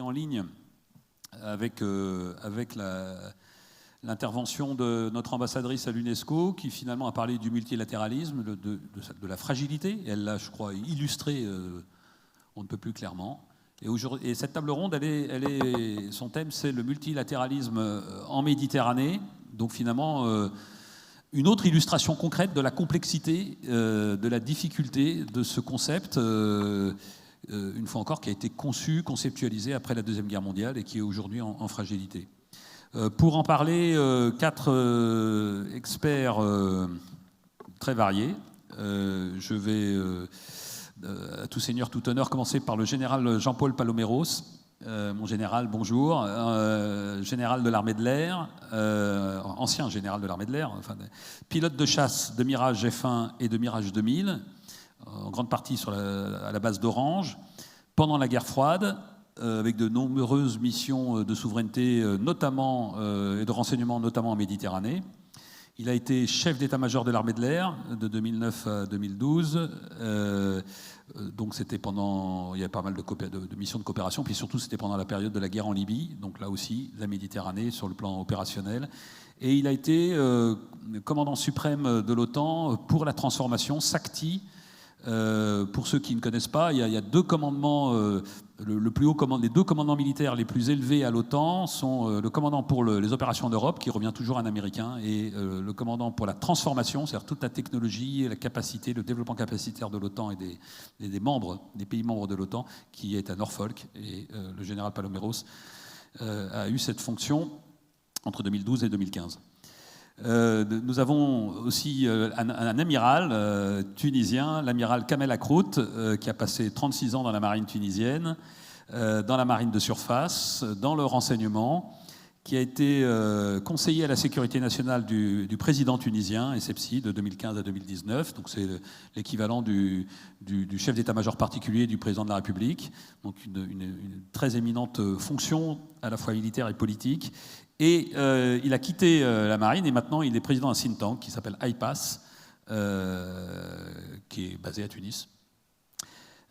en ligne avec l'intervention de notre ambassadrice à l'UNESCO, qui finalement a parlé du multilatéralisme, de la fragilité. Et elle l'a, je crois, illustré on ne peut plus clairement. Et cette table ronde, son thème, c'est le multilatéralisme en Méditerranée. Donc finalement, une autre illustration concrète de la complexité, de la difficulté de ce concept, une fois encore, qui a été conçu, conceptualisé après la Deuxième Guerre mondiale et qui est aujourd'hui en fragilité. Pour en parler, 4 experts très variés. Je vais, à tout seigneur, tout honneur, commencer par le général Jean-Paul Paloméros. Mon général, bonjour. Général de l'armée de l'air, ancien général de l'armée de l'air, enfin, pilote de chasse de Mirage F1 et de Mirage 2000, en grande partie à la base d'Orange, pendant la guerre froide, avec de nombreuses missions de souveraineté notamment, et de renseignement, notamment en Méditerranée. Il a été chef d'état-major de l'armée de l'air de 2009 à 2012. Donc c'était il y a pas mal de missions de coopération, puis surtout c'était pendant la période de la guerre en Libye, donc là aussi la Méditerranée sur le plan opérationnel. Et il a été commandant suprême de l'OTAN pour la transformation, SACTI. Pour ceux qui ne connaissent pas, il y a 2 commandements. Les 2 commandants militaires les plus élevés à l'OTAN sont le commandant pour les opérations d'Europe, qui revient toujours un Américain, et le commandant pour la transformation, c'est-à-dire toute la technologie, la capacité, le développement capacitaire de l'OTAN et des pays membres de l'OTAN, qui est à Norfolk. Et le général Paloméros a eu cette fonction entre 2012 et 2015. Nous avons aussi un amiral tunisien, l'amiral Kamel Akrout, qui a passé 36 ans dans la marine tunisienne, dans la marine de surface, dans le renseignement, qui a été conseiller à la sécurité nationale du président tunisien, Essebsi, de 2015 à 2019. Donc c'est l'équivalent du chef d'état-major particulier du président de la République. Donc une très éminente fonction, à la fois militaire et politique. Et il a quitté la marine et maintenant il est président d'un think tank qui s'appelle IPAS, qui est basé à Tunis.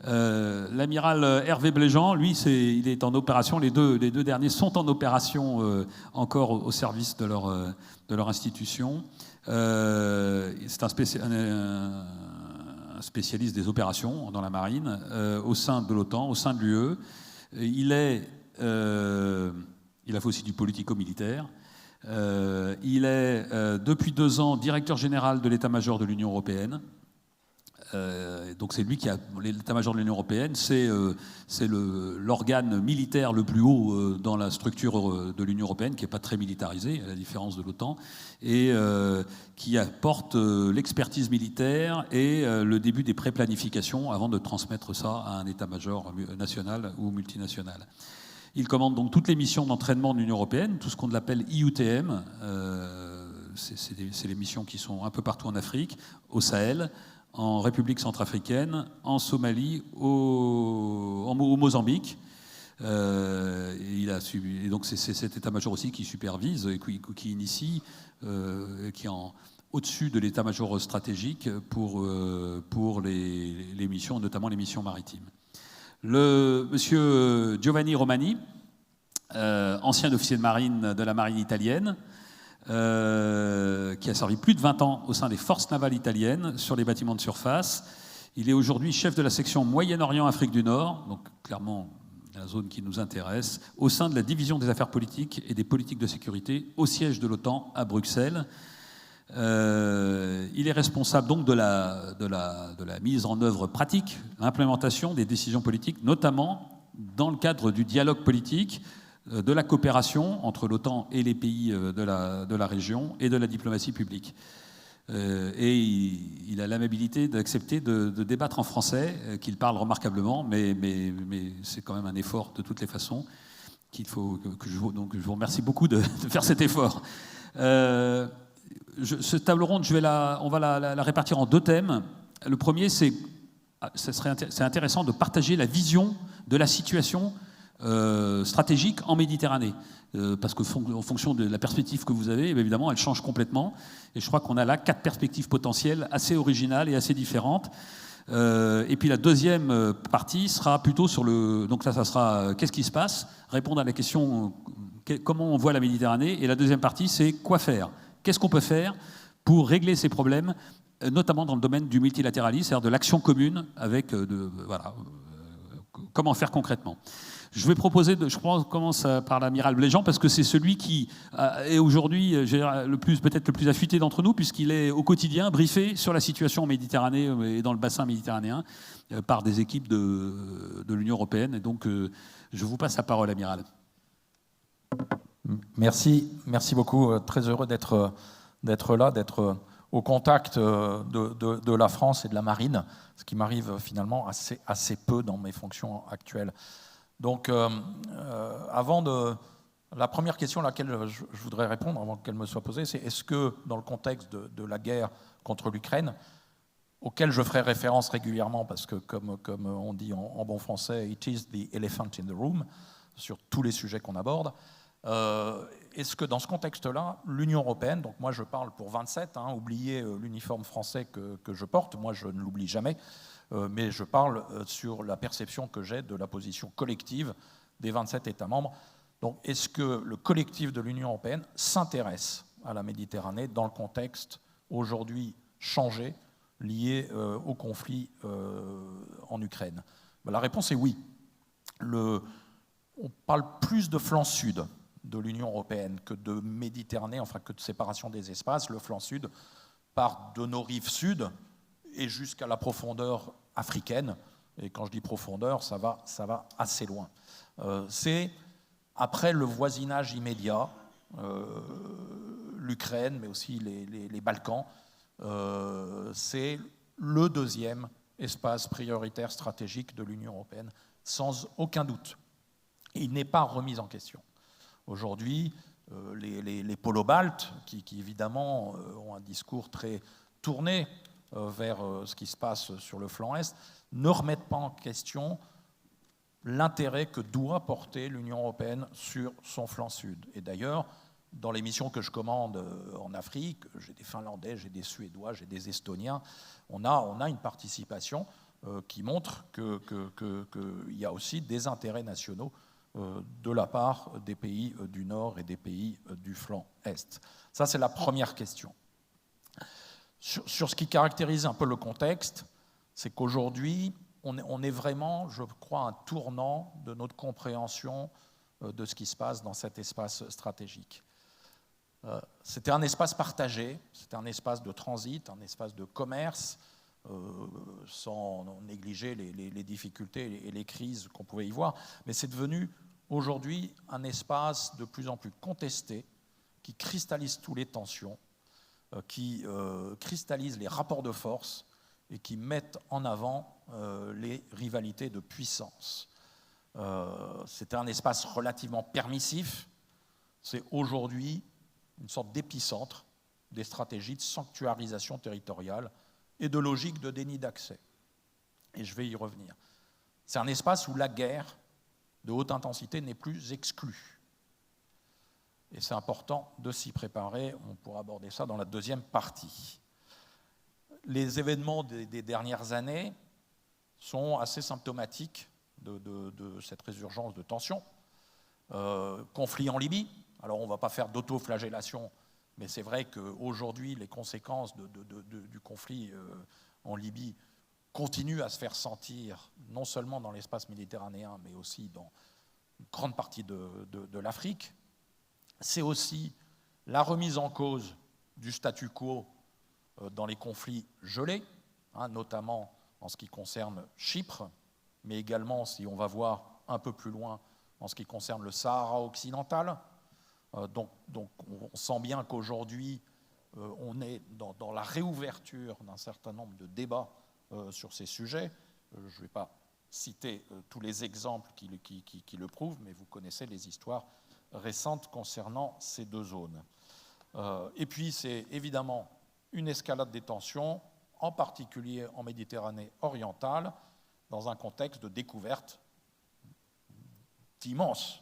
L'amiral Hervé Bléjean, lui, il est en opération. Les deux derniers sont en opération encore au service de leur institution. C'est un spécialiste des opérations dans la marine au sein de l'OTAN, au sein de l'UE. Il a fait aussi du politico-militaire. Il est, depuis 2 ans, directeur général de l'état-major de l'Union européenne. Donc c'est lui qui a... L'état-major de l'Union européenne, c'est l'organe militaire le plus haut dans la structure de l'Union européenne, qui n'est pas très militarisée, à la différence de l'OTAN, et qui apporte l'expertise militaire et le début des pré-planifications avant de transmettre ça à un état-major national ou multinational. Il commande donc toutes les missions d'entraînement de l'Union européenne, tout ce qu'on appelle IUTM. C'est les missions qui sont un peu partout en Afrique, au Sahel, en République centrafricaine, en Somalie, au Mozambique. Et donc c'est cet état-major aussi qui supervise, qui initie, qui est au-dessus de l'état-major stratégique pour les missions, notamment les missions maritimes. Monsieur Giovanni Romani, ancien officier de marine de la marine italienne, qui a servi plus de 20 ans au sein des forces navales italiennes sur les bâtiments de surface. Il est aujourd'hui chef de la section Moyen-Orient-Afrique du Nord, donc clairement la zone qui nous intéresse, au sein de la division des affaires politiques et des politiques de sécurité au siège de l'OTAN à Bruxelles. Il est responsable donc de la mise en œuvre pratique, l'implémentation des décisions politiques, notamment dans le cadre du dialogue politique, de la coopération entre l'OTAN et les pays de la région et de la diplomatie publique. Et il a l'amabilité d'accepter de débattre en français, qu'il parle remarquablement, mais c'est quand même un effort de toutes les façons donc je vous remercie beaucoup de faire cet effort. Cette table ronde, on va la répartir en 2 thèmes. Le premier, c'est intéressant de partager la vision de la situation stratégique en Méditerranée. Parce qu'en fonction de la perspective que vous avez, évidemment, elle change complètement. Et je crois qu'on a là 4 perspectives potentielles assez originales et assez différentes. Et puis la deuxième partie sera plutôt sur le... Donc là, ça sera qu'est-ce qui se passe, répondre à la question comment on voit la Méditerranée. Et la deuxième partie, c'est quoi faire. Qu'est-ce qu'on peut faire pour régler ces problèmes, notamment dans le domaine du multilatéralisme, c'est-à-dire de l'action commune avec... comment faire concrètement. Je vais proposer, je commence par l'amiral Bléjean, parce que c'est celui qui est aujourd'hui peut-être le plus affûté d'entre nous, puisqu'il est au quotidien briefé sur la situation en Méditerranée et dans le bassin méditerranéen par des équipes de l'Union européenne. Et donc, je vous passe la parole, amiral. Merci beaucoup. Très heureux d'être là, d'être au contact de la France et de la marine, ce qui m'arrive finalement assez peu dans mes fonctions actuelles. Donc, la première question à laquelle je voudrais répondre, avant qu'elle me soit posée, c'est est-ce que, dans le contexte de la guerre contre l'Ukraine, auquel je ferai référence régulièrement, parce que, comme on dit en bon français, it is the elephant in the room, sur tous les sujets qu'on aborde, est-ce que, dans ce contexte-là, l'Union européenne, donc moi je parle pour 27, oubliez l'uniforme français que je porte, moi je ne l'oublie jamais, mais je parle sur la perception que j'ai de la position collective des 27 États membres. Donc, est-ce que le collectif de l'Union européenne s'intéresse à la Méditerranée dans le contexte aujourd'hui changé lié au conflit en Ukraine? La réponse est oui. On parle plus de flanc sud de l'Union européenne que de Méditerranée, enfin que de séparation des espaces. Le flanc sud part de nos rives sud et jusqu'à la profondeur africaine. Et quand je dis profondeur, ça va assez loin. C'est après le voisinage immédiat, l'Ukraine, mais aussi les Balkans, c'est le deuxième espace prioritaire stratégique de l'Union européenne, sans aucun doute. Et il n'est pas remis en question. Aujourd'hui, les polo-baltes, qui évidemment ont un discours très tourné vers ce qui se passe sur le flanc Est, ne remettent pas en question l'intérêt que doit porter l'Union européenne sur son flanc Sud. Et d'ailleurs, dans les missions que je commande en Afrique, j'ai des Finlandais, j'ai des Suédois, j'ai des Estoniens, on a une participation qui montre qu'il y a aussi des intérêts nationaux de la part des pays du Nord et des pays du flanc Est. Ça, c'est la première question. Sur ce qui caractérise un peu le contexte, c'est qu'aujourd'hui, on est vraiment, je crois, à un tournant de notre compréhension de ce qui se passe dans cet espace stratégique. C'était un espace partagé, c'était un espace de transit, un espace de commerce, sans négliger les difficultés et les crises qu'on pouvait y voir, mais c'est devenu aujourd'hui un espace de plus en plus contesté, qui cristallise toutes les tensions, qui cristallise les rapports de force et qui mettent en avant les rivalités de puissance. C'était un espace relativement permissif, c'est aujourd'hui une sorte d'épicentre des stratégies de sanctuarisation territoriale et de logique de déni d'accès. Et je vais y revenir. C'est un espace où la guerre de haute intensité n'est plus exclue. Et c'est important de s'y préparer, on pourra aborder ça dans la deuxième partie. Les événements des dernières années sont assez symptomatiques de cette résurgence de tensions. Conflit en Libye, alors on ne va pas faire d'autoflagellation, mais c'est vrai qu'aujourd'hui, les conséquences du conflit en Libye continuent à se faire sentir, non seulement dans l'espace méditerranéen, mais aussi dans une grande partie de l'Afrique. C'est aussi la remise en cause du statu quo dans les conflits gelés, notamment en ce qui concerne Chypre, mais également, si on va voir un peu plus loin, en ce qui concerne le Sahara occidental. Donc on sent bien qu'aujourd'hui, on est dans la réouverture d'un certain nombre de débats sur ces sujets. Je ne vais pas citer tous les exemples qui le prouvent, mais vous connaissez les histoires récentes concernant ces deux zones. Et puis, c'est évidemment une escalade des tensions, en particulier en Méditerranée orientale, dans un contexte de découverte d'immenses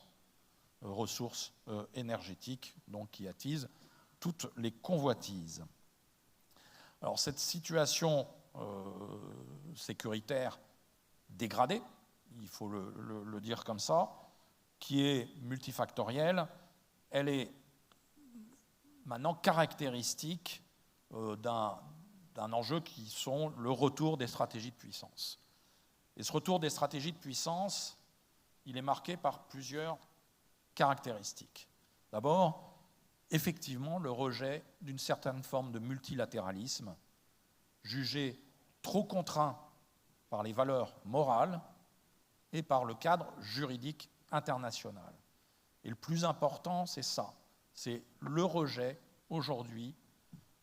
ressources énergétiques, donc qui attisent toutes les convoitises. Alors, cette situation sécuritaire dégradée, il faut le dire comme ça, qui est multifactorielle. Elle est maintenant caractéristique d'un enjeu qui sont le retour des stratégies de puissance. Et ce retour des stratégies de puissance, il est marqué par plusieurs caractéristiques. D'abord, effectivement, le rejet d'une certaine forme de multilatéralisme, jugé trop contraint par les valeurs morales et par le cadre juridique international. Et le plus important, c'est ça, c'est le rejet aujourd'hui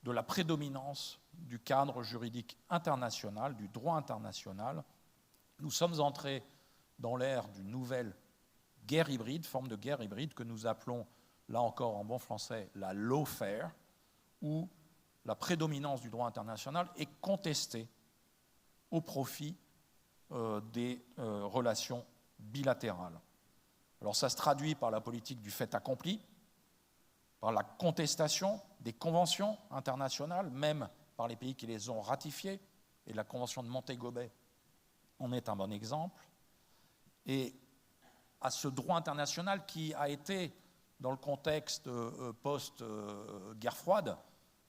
de la prédominance du cadre juridique international, du droit international. Nous sommes entrés dans l'ère d'une nouvelle guerre hybride, forme de guerre hybride que nous appelons, là encore en bon français, la lawfare, où la prédominance du droit international est contestée au profit des relations bilatérales. Alors ça se traduit par la politique du fait accompli, par la contestation des conventions internationales, même par les pays qui les ont ratifiées, et la convention de Montego Bay en est un bon exemple, et à ce droit international qui a été, dans le contexte post-guerre froide,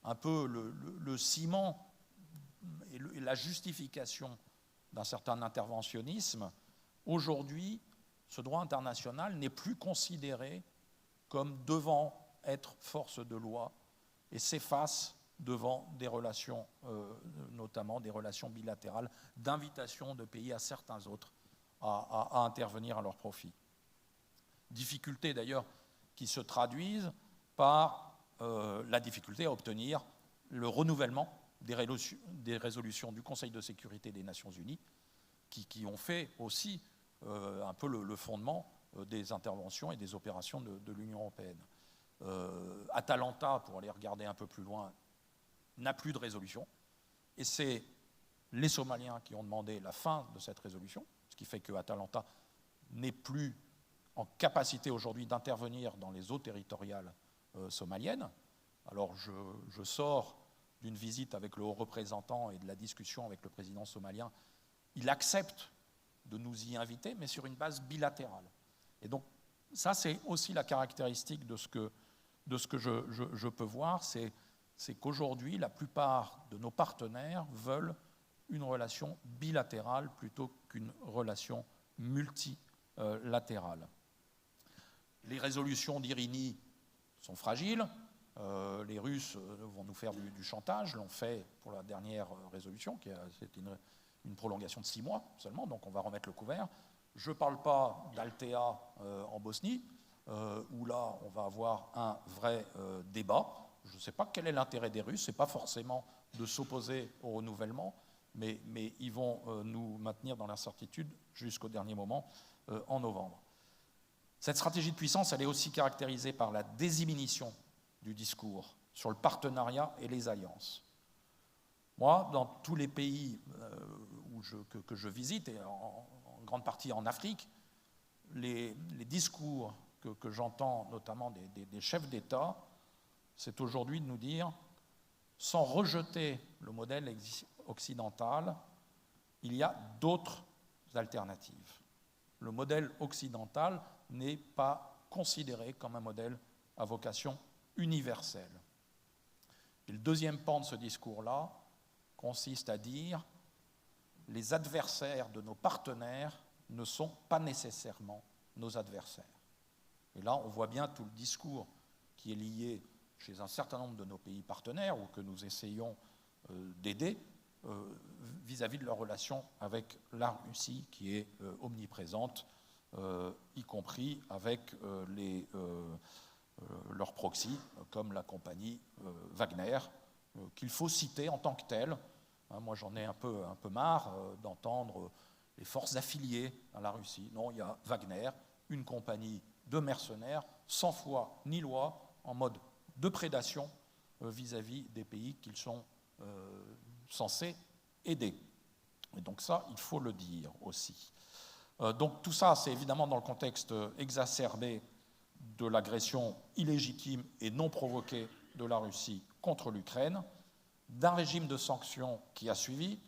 un peu le ciment et la justification d'un certain interventionnisme. Aujourd'hui, ce droit international n'est plus considéré comme devant être force de loi et s'efface devant des relations, notamment des relations bilatérales, d'invitation de pays à certains autres à intervenir à leur profit. Difficultés d'ailleurs qui se traduisent par la difficulté à obtenir le renouvellement des résolutions du Conseil de sécurité des Nations Unies qui ont fait aussi un peu le fondement des interventions et des opérations de l'Union européenne. Atalanta, pour aller regarder un peu plus loin, n'a plus de résolution, et c'est les Somaliens qui ont demandé la fin de cette résolution, ce qui fait que Atalanta n'est plus en capacité aujourd'hui d'intervenir dans les eaux territoriales somaliennes. Alors je sors d'une visite avec le haut représentant et de la discussion avec le président somalien. Il accepte de nous y inviter, mais sur une base bilatérale. Et donc ça, c'est aussi la caractéristique de ce que je peux voir, c'est qu'aujourd'hui, la plupart de nos partenaires veulent une relation bilatérale plutôt qu'une relation multilatérale. Les résolutions d'Irini sont fragiles. Les Russes vont nous faire du chantage, l'ont fait pour la dernière résolution, c'était une prolongation de 6 mois seulement, donc on va remettre le couvert. Je ne parle pas d'Altea en Bosnie, où là, on va avoir un vrai débat. Je ne sais pas quel est l'intérêt des Russes, ce n'est pas forcément de s'opposer au renouvellement, mais ils vont nous maintenir dans l'incertitude jusqu'au dernier moment en novembre. Cette stratégie de puissance, elle est aussi caractérisée par la désinhibition du discours sur le partenariat et les alliances. Moi, dans tous les pays que je visite, et en grande partie en Afrique, les discours que j'entends notamment des chefs d'État, c'est aujourd'hui de nous dire, sans rejeter le modèle occidental, il y a d'autres alternatives. Le modèle occidental n'est pas considéré comme un modèle à vocation universelle. Et le deuxième pan de ce discours-là consiste à dire les adversaires de nos partenaires ne sont pas nécessairement nos adversaires. Et là, on voit bien tout le discours qui est lié chez un certain nombre de nos pays partenaires ou que nous essayons d'aider vis-à-vis de leur relation avec la Russie qui est omniprésente, y compris avec leurs proxys, comme la compagnie Wagner, qu'il faut citer en tant que telle. Moi, j'en ai un peu marre d'entendre les forces affiliées à la Russie. Non, il y a Wagner, une compagnie de mercenaires, sans foi ni loi, en mode de prédation vis-à-vis des pays qu'ils sont censés aider. Et donc ça, il faut le dire aussi. Donc tout ça, c'est évidemment dans le contexte exacerbé de l'agression illégitime et non provoquée de la Russie contre l'Ukraine, d'un régime de sanctions qui a suivi,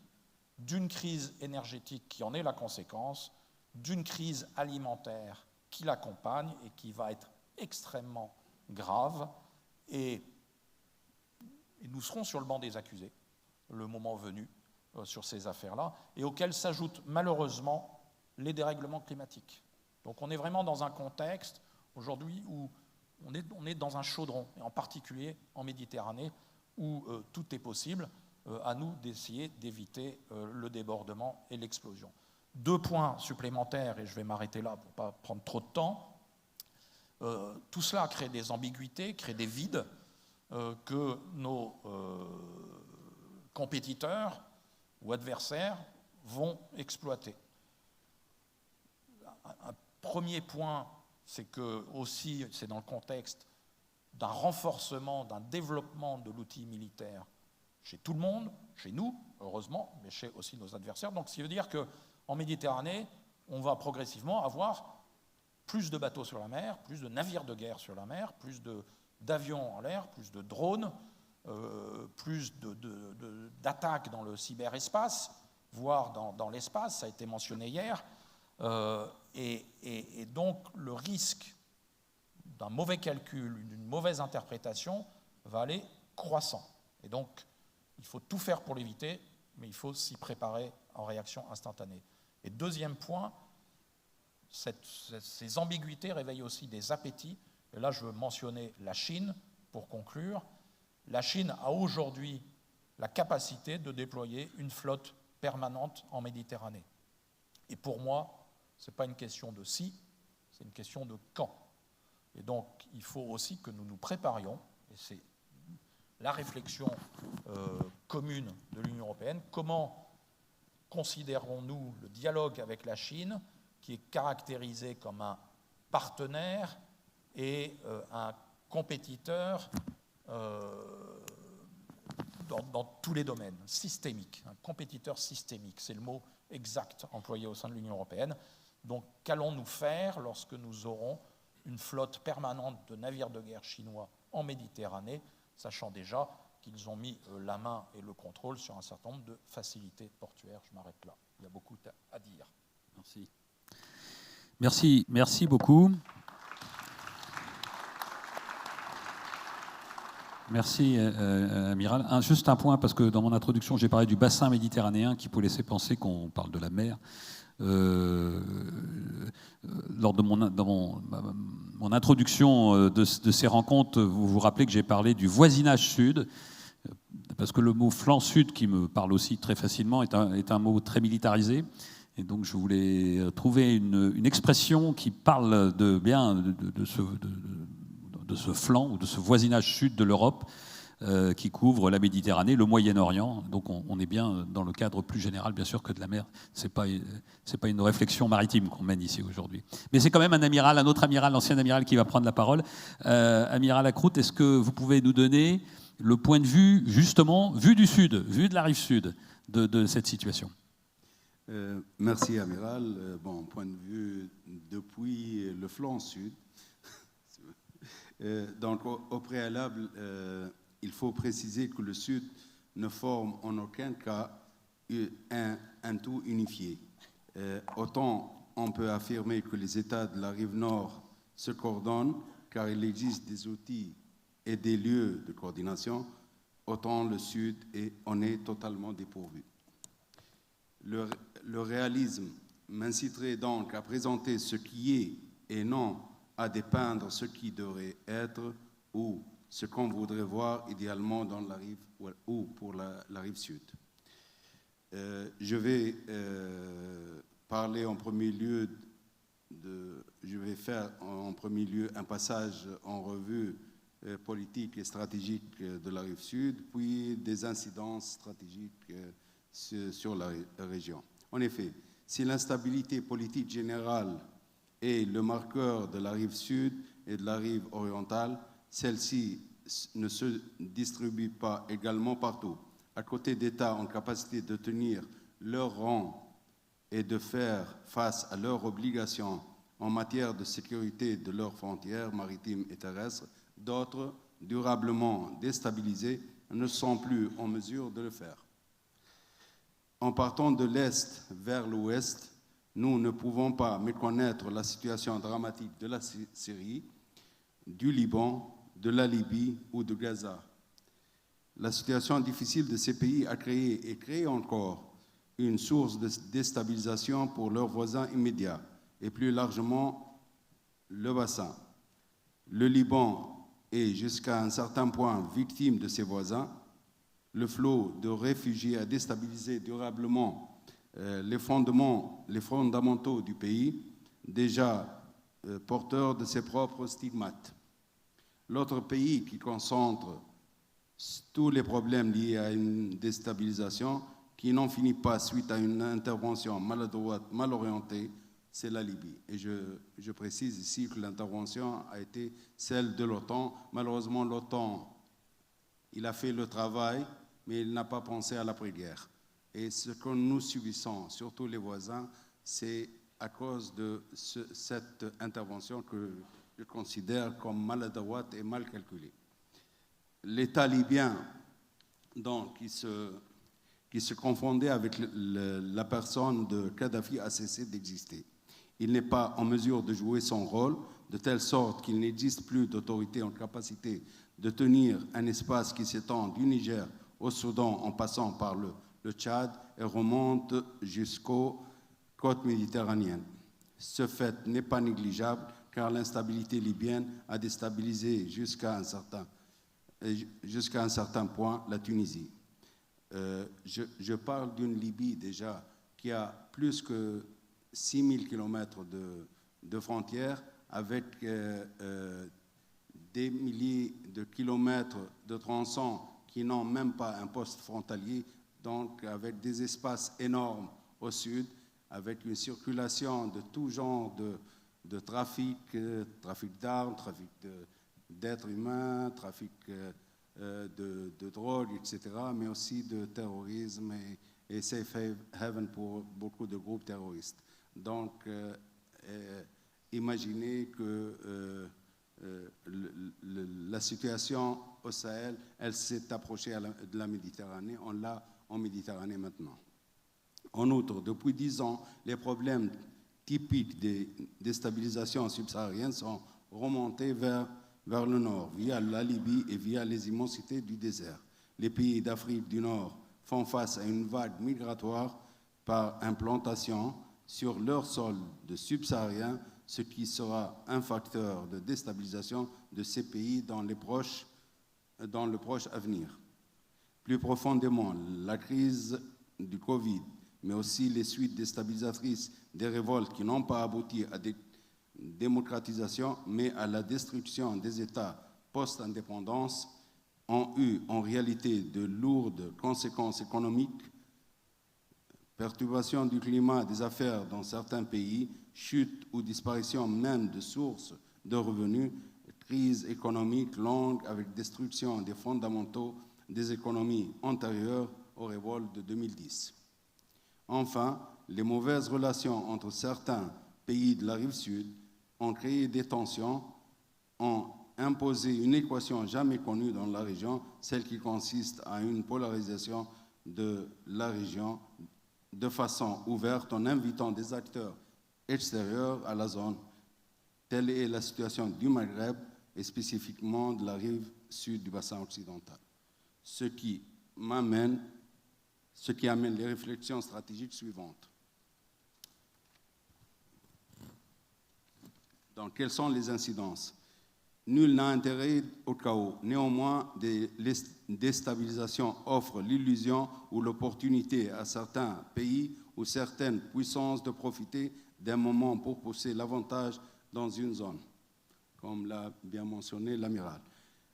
d'une crise énergétique qui en est la conséquence, d'une crise alimentaire qui l'accompagne et qui va être extrêmement grave. Et nous serons sur le banc des accusés, le moment venu, sur ces affaires-là, et auxquelles s'ajoutent malheureusement les dérèglements climatiques. Donc on est vraiment dans un contexte aujourd'hui où on est dans un chaudron, et en particulier en Méditerranée, où tout est possible. À nous d'essayer d'éviter le débordement et l'explosion. 2 points supplémentaires, et je vais m'arrêter là pour ne pas prendre trop de temps. Tout cela crée des ambiguïtés, crée des vides que nos compétiteurs ou adversaires vont exploiter. Un premier point, c'est que aussi, c'est dans le contexte d'un renforcement, d'un développement de l'outil militaire chez tout le monde, chez nous, heureusement, mais chez aussi nos adversaires. Donc, ce qui veut dire qu'en Méditerranée, on va progressivement avoir plus de bateaux sur la mer, plus de navires de guerre sur la mer, plus d'avions en l'air, plus de drones, plus d'attaques dans le cyberespace, voire dans l'espace, ça a été mentionné hier. Et donc, le risque d'un mauvais calcul, d'une mauvaise interprétation, va aller croissant. Et donc, il faut tout faire pour l'éviter, mais il faut s'y préparer en réaction instantanée. Et deuxième point, ces ambiguïtés réveillent aussi des appétits. Et là, je veux mentionner la Chine pour conclure. La Chine a aujourd'hui la capacité de déployer une flotte permanente en Méditerranée. Et pour moi, ce n'est pas une question de si, c'est une question de quand. Et donc, il faut aussi que nous nous préparions, et c'est la réflexion commune de l'Union européenne. Comment considérons-nous le dialogue avec la Chine, qui est caractérisé comme un partenaire et un compétiteur dans tous les domaines, systémique, un compétiteur systémique, c'est le mot exact employé au sein de l'Union européenne. Donc, qu'allons-nous faire lorsque nous aurons une flotte permanente de navires de guerre chinois en Méditerranée, sachant déjà qu'ils ont mis la main et le contrôle sur un certain nombre de facilités portuaires. Je m'arrête là. Il y a beaucoup à dire. Merci beaucoup. Merci, Amiral. Juste un point, parce que dans mon introduction, j'ai parlé du bassin méditerranéen qui peut laisser penser qu'on parle de la mer. Lors de mon introduction de ces rencontres, vous vous rappelez que j'ai parlé du voisinage sud, parce que le mot flanc sud, qui me parle aussi très facilement, est un mot très militarisé. Et donc je voulais trouver une expression qui parle de ce flanc ou de ce voisinage sud de l'Europe qui couvre la Méditerranée, le Moyen-Orient. Donc on est bien dans le cadre plus général, bien sûr, que de la mer. C'est pas une réflexion maritime qu'on mène ici aujourd'hui. Mais c'est quand même un autre amiral, l'ancien amiral, qui va prendre la parole. Amiral Lacroute, est-ce que vous pouvez nous donner le point de vue, justement, vu du sud, vu de la rive sud, de cette situation? Merci, amiral. Point de vue depuis le flanc sud. Donc, au préalable, il faut préciser que le Sud ne forme en aucun cas un tout unifié. Autant on peut affirmer que les États de la rive nord se coordonnent, car il existe des outils et des lieux de coordination, autant le Sud en est totalement dépourvu. Le réalisme m'inciterait donc à présenter ce qui est et non à dépeindre ce qui devrait être ou ce qu'on voudrait voir idéalement dans la rive ou pour la rive sud. Je vais parler en premier lieu je vais faire en premier lieu un passage en revue politique et stratégique de la rive sud, puis des incidences stratégiques sur la région. En effet, si l'instabilité politique générale est le marqueur de la rive sud et de la rive orientale, celle-ci ne se distribue pas également partout. À côté d'États en capacité de tenir leur rang et de faire face à leurs obligations en matière de sécurité de leurs frontières maritimes et terrestres, d'autres, durablement déstabilisés, ne sont plus en mesure de le faire. En partant de l'Est vers l'Ouest, nous ne pouvons pas méconnaître la situation dramatique de la Syrie, du Liban, de la Libye ou de Gaza. La situation difficile de ces pays a créé et crée encore une source de déstabilisation pour leurs voisins immédiats et plus largement le bassin. Le Liban est jusqu'à un certain point victime de ses voisins. Le flot de réfugiés a déstabilisé durablement les fondamentaux du pays, déjà porteur de ses propres stigmates. L'autre pays qui concentre tous les problèmes liés à une déstabilisation qui n'en finit pas suite à une intervention maladroite, mal orientée, c'est la Libye. Et je précise ici que l'intervention a été celle de l'OTAN. Malheureusement, l'OTAN, il a fait le travail, mais il n'a pas pensé à l'après-guerre. Et ce que nous subissons, surtout les voisins, c'est à cause de cette intervention que je considère comme maladroite et mal calculée. L'État libyen, donc, qui se confondait avec la personne de Kadhafi, a cessé d'exister. Il n'est pas en mesure de jouer son rôle, de telle sorte qu'il n'existe plus d'autorité en capacité de tenir un espace qui s'étend du Niger au Soudan en passant par le Tchad et remonte jusqu'aux côtes méditerranéennes. Ce fait n'est pas négligeable car l'instabilité libyenne a déstabilisé jusqu'à un certain point la Tunisie. Je parle d'une Libye déjà qui a plus que 6000 km de frontières avec des milliers de kilomètres de tronçons qui n'ont même pas un poste frontalier, donc avec des espaces énormes au sud, avec une circulation de tout genre de trafic d'armes, trafic d'êtres humains, trafic de drogue, etc., mais aussi de terrorisme et safe haven pour beaucoup de groupes terroristes. Donc, imaginez que la situation au Sahel, elle s'est approchée de la Méditerranée, on l'a en Méditerranée maintenant. En outre, depuis 10 ans, les problèmes typiques des déstabilisations subsahariennes sont remontés vers le nord, via la Libye et via les immensités du désert. Les pays d'Afrique du Nord font face à une vague migratoire par implantation sur leur sol de subsaharien, ce qui sera un facteur de déstabilisation de ces pays dans le proche avenir. Plus profondément, la crise du Covid, mais aussi les suites déstabilisatrices des révoltes qui n'ont pas abouti à des démocratisation, mais à la destruction des États post-indépendance, ont eu en réalité de lourdes conséquences économiques, perturbation du climat des affaires dans certains pays, chute ou disparition même de sources de revenus, crise économique longue avec destruction des fondamentaux des économies antérieures aux révoltes de 2010. Enfin, les mauvaises relations entre certains pays de la rive sud ont créé des tensions, ont imposé une équation jamais connue dans la région, celle qui consiste à une polarisation de la région de façon ouverte en invitant des acteurs extérieurs à la zone. Telle est la situation du Maghreb et spécifiquement de la rive sud du bassin occidental. Ce qui amène les réflexions stratégiques suivantes. Donc, quelles sont les incidences? Nul n'a intérêt au chaos. Néanmoins, des déstabilisations offrent l'illusion ou l'opportunité à certains pays ou certaines puissances de profiter d'un moment pour pousser l'avantage dans une zone, comme l'a bien mentionné l'amiral.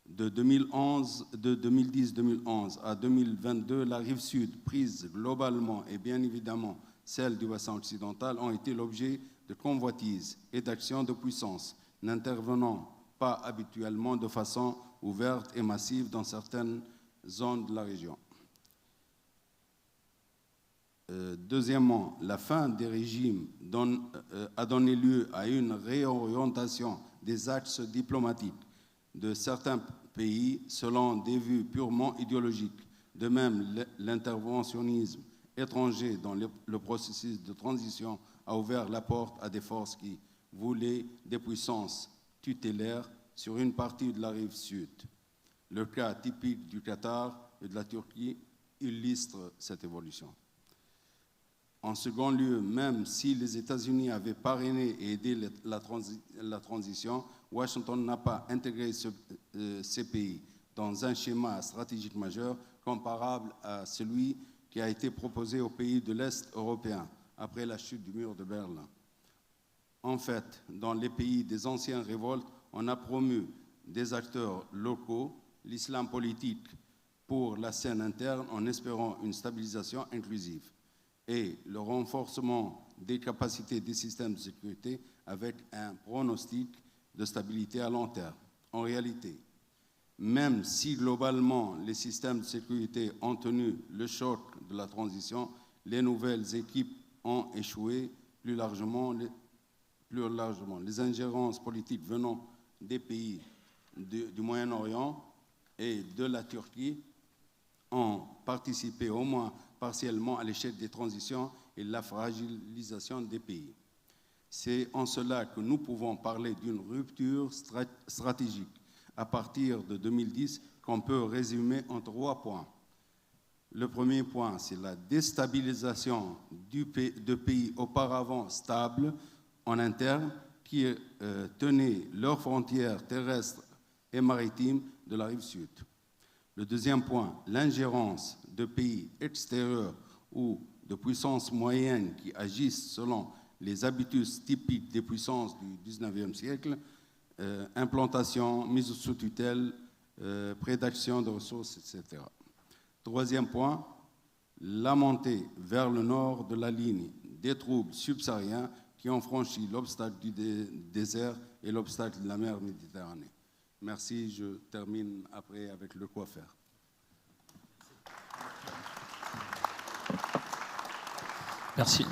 De 2010-2011 à 2022, la rive sud, prise globalement et bien évidemment celle du bassin occidental, ont été l'objet de convoitises et d'actions de puissance, n'intervenant pas habituellement de façon ouverte et massive dans certaines zones de la région. Deuxièmement, la fin des régimes a donné lieu à une réorientation des axes diplomatiques de certains pays selon des vues purement idéologiques. De même, l'interventionnisme étranger dans le processus de transition a ouvert la porte à des forces qui voulaient des puissances tutélaires sur une partie de la rive sud. Le cas typique du Qatar et de la Turquie illustre cette évolution. En second lieu, même si les États-Unis avaient parrainé et aidé la transition, Washington n'a pas intégré ces pays dans un schéma stratégique majeur comparable à celui qui a été proposé aux pays de l'Est européen après la chute du mur de Berlin. En fait, dans les pays des anciennes révoltes, on a promu des acteurs locaux, l'islam politique pour la scène interne en espérant une stabilisation inclusive et le renforcement des capacités des systèmes de sécurité avec un pronostic de stabilité à long terme. En réalité, même si globalement les systèmes de sécurité ont tenu le choc de la transition, les nouvelles équipes ont échoué plus largement. Les ingérences politiques venant des pays du Moyen-Orient et de la Turquie ont participé au moins partiellement à l'échec des transitions et la fragilisation des pays. C'est en cela que nous pouvons parler d'une rupture stratégique à partir de 2010 qu'on peut résumer en 3 points. Le premier point, c'est la déstabilisation de pays auparavant stables en interne qui tenaient leurs frontières terrestres et maritimes de la rive sud. Le deuxième point, l'ingérence de pays extérieurs ou de puissances moyennes qui agissent selon les habitudes typiques des puissances du XIXe siècle, implantation, mise sous tutelle, prédation de ressources, etc. Troisième point, la montée vers le nord de la ligne des troubles subsahariens qui ont franchi l'obstacle du désert et l'obstacle de la mer Méditerranée. Merci, je termine après avec le quoi faire.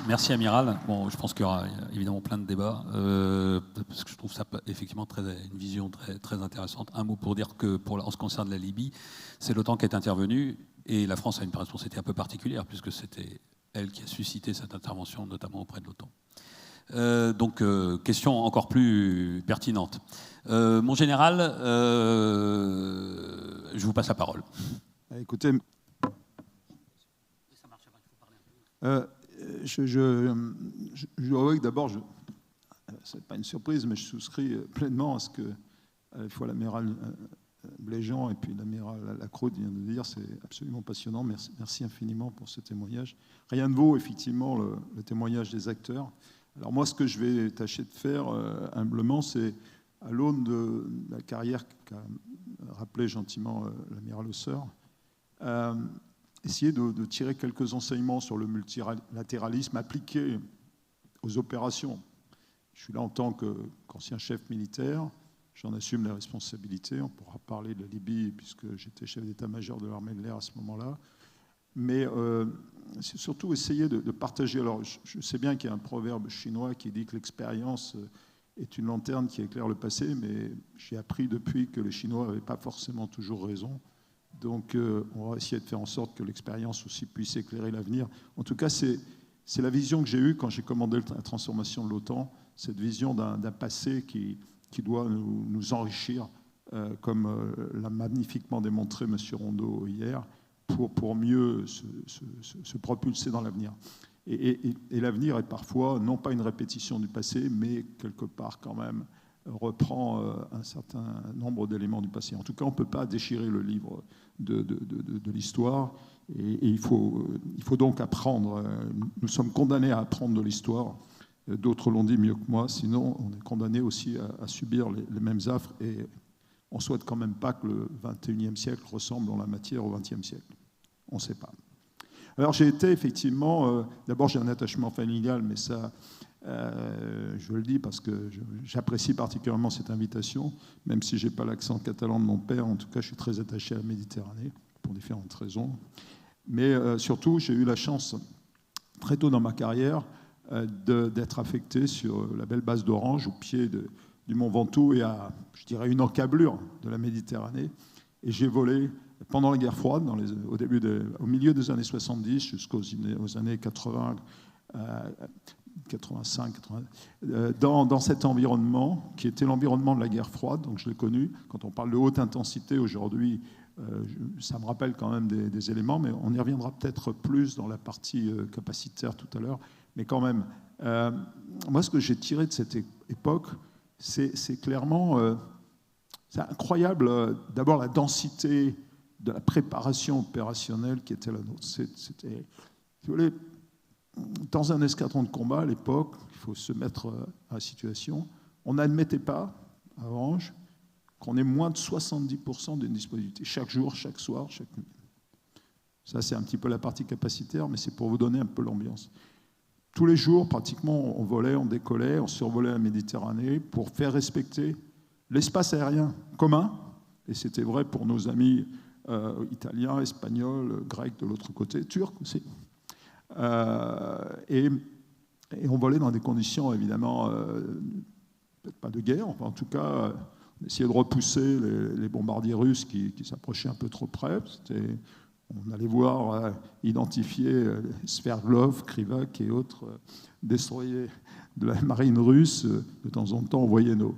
Merci Amiral. Bon, je pense qu'il y aura évidemment plein de débats, parce que je trouve ça effectivement une vision très intéressante. Un mot pour dire que en ce qui concerne la Libye, c'est l'OTAN qui est intervenu et la France a une responsabilité un peu particulière puisque c'était elle qui a suscité cette intervention, notamment auprès de l'OTAN. Donc, question encore plus pertinente. Mon général, je vous passe la parole. Écoutez, je dois avouer que d'abord, ce n'est pas une surprise, mais je souscris pleinement à ce que à la fois l'amiral Bléjean et puis l'amiral Lacroute vient de dire. C'est absolument passionnant. Merci infiniment pour ce témoignage. Rien ne vaut effectivement le témoignage des acteurs. Alors moi, ce que je vais tâcher de faire humblement, c'est à l'aune de la carrière qu'a rappelé gentiment l'amiral Hausseur, essayer de tirer quelques enseignements sur le multilatéralisme appliqué aux opérations. Je suis là en tant qu'ancien chef militaire, j'en assume les responsabilités. On pourra parler de la Libye puisque j'étais chef d'état-major de l'armée de l'air à ce moment-là. Mais c'est surtout essayer de partager. Alors, je sais bien qu'il y a un proverbe chinois qui dit que l'expérience est une lanterne qui éclaire le passé, mais j'ai appris depuis que les Chinois n'avaient pas forcément toujours raison. Donc, on va essayer de faire en sorte que l'expérience aussi puisse éclairer l'avenir. En tout cas, c'est la vision que j'ai eue quand j'ai commandé la transformation de l'OTAN, cette vision d'un passé qui doit nous enrichir, comme l'a magnifiquement démontré M. Rondeau hier, pour mieux se propulser dans l'avenir. Et l'avenir est parfois, non pas une répétition du passé, mais quelque part quand même reprend un certain nombre d'éléments du passé. En tout cas, on ne peut pas déchirer le livre de l'histoire, et il faut donc apprendre. Nous sommes condamnés à apprendre de l'histoire. D'autres l'ont dit mieux que moi, sinon on est condamné aussi à subir les mêmes affres, et on ne souhaite quand même pas que le XXIe siècle ressemble en la matière au XXe siècle. On ne sait pas. Alors j'ai été effectivement, d'abord j'ai un attachement familial, mais ça, je le dis parce que j'apprécie particulièrement cette invitation, même si je n'ai pas l'accent catalan de mon père. En tout cas, je suis très attaché à la Méditerranée, pour différentes raisons. Mais surtout, j'ai eu la chance, très tôt dans ma carrière, d'être affecté sur la belle base d'Orange, au pied du Mont Ventoux, et à, je dirais, une encablure de la Méditerranée. Et j'ai volé pendant la guerre froide, au milieu des années 70 jusqu'aux années 80, 85, 80, dans cet environnement qui était l'environnement de la guerre froide, donc je l'ai connu. Quand on parle de haute intensité aujourd'hui, ça me rappelle quand même des éléments, mais on y reviendra peut-être plus dans la partie capacitaire tout à l'heure. Mais quand même, moi, ce que j'ai tiré de cette époque, c'est clairement, c'est incroyable, d'abord la densité de la préparation opérationnelle qui était la nôtre. C'était, si vous voulez, dans un escadron de combat à l'époque, il faut se mettre à la situation, on n'admettait pas, à Orange, qu'on ait moins de 70% d'une disponibilité, chaque jour, chaque soir, chaque nuit. Ça, c'est un petit peu la partie capacitaire, mais c'est pour vous donner un peu l'ambiance. Tous les jours, pratiquement, on volait, on décollait, on survolait la Méditerranée pour faire respecter l'espace aérien commun, et c'était vrai pour nos amis italiens, espagnols, grecs de l'autre côté, turcs aussi. Et on volait dans des conditions, évidemment, peut-être pas de guerre, enfin, en tout cas, on essayait de repousser les bombardiers russes qui s'approchaient un peu trop près. On allait voir, identifier Sverdlov, Krivak et autres destroyers de la marine russe. De temps en temps, on voyait nos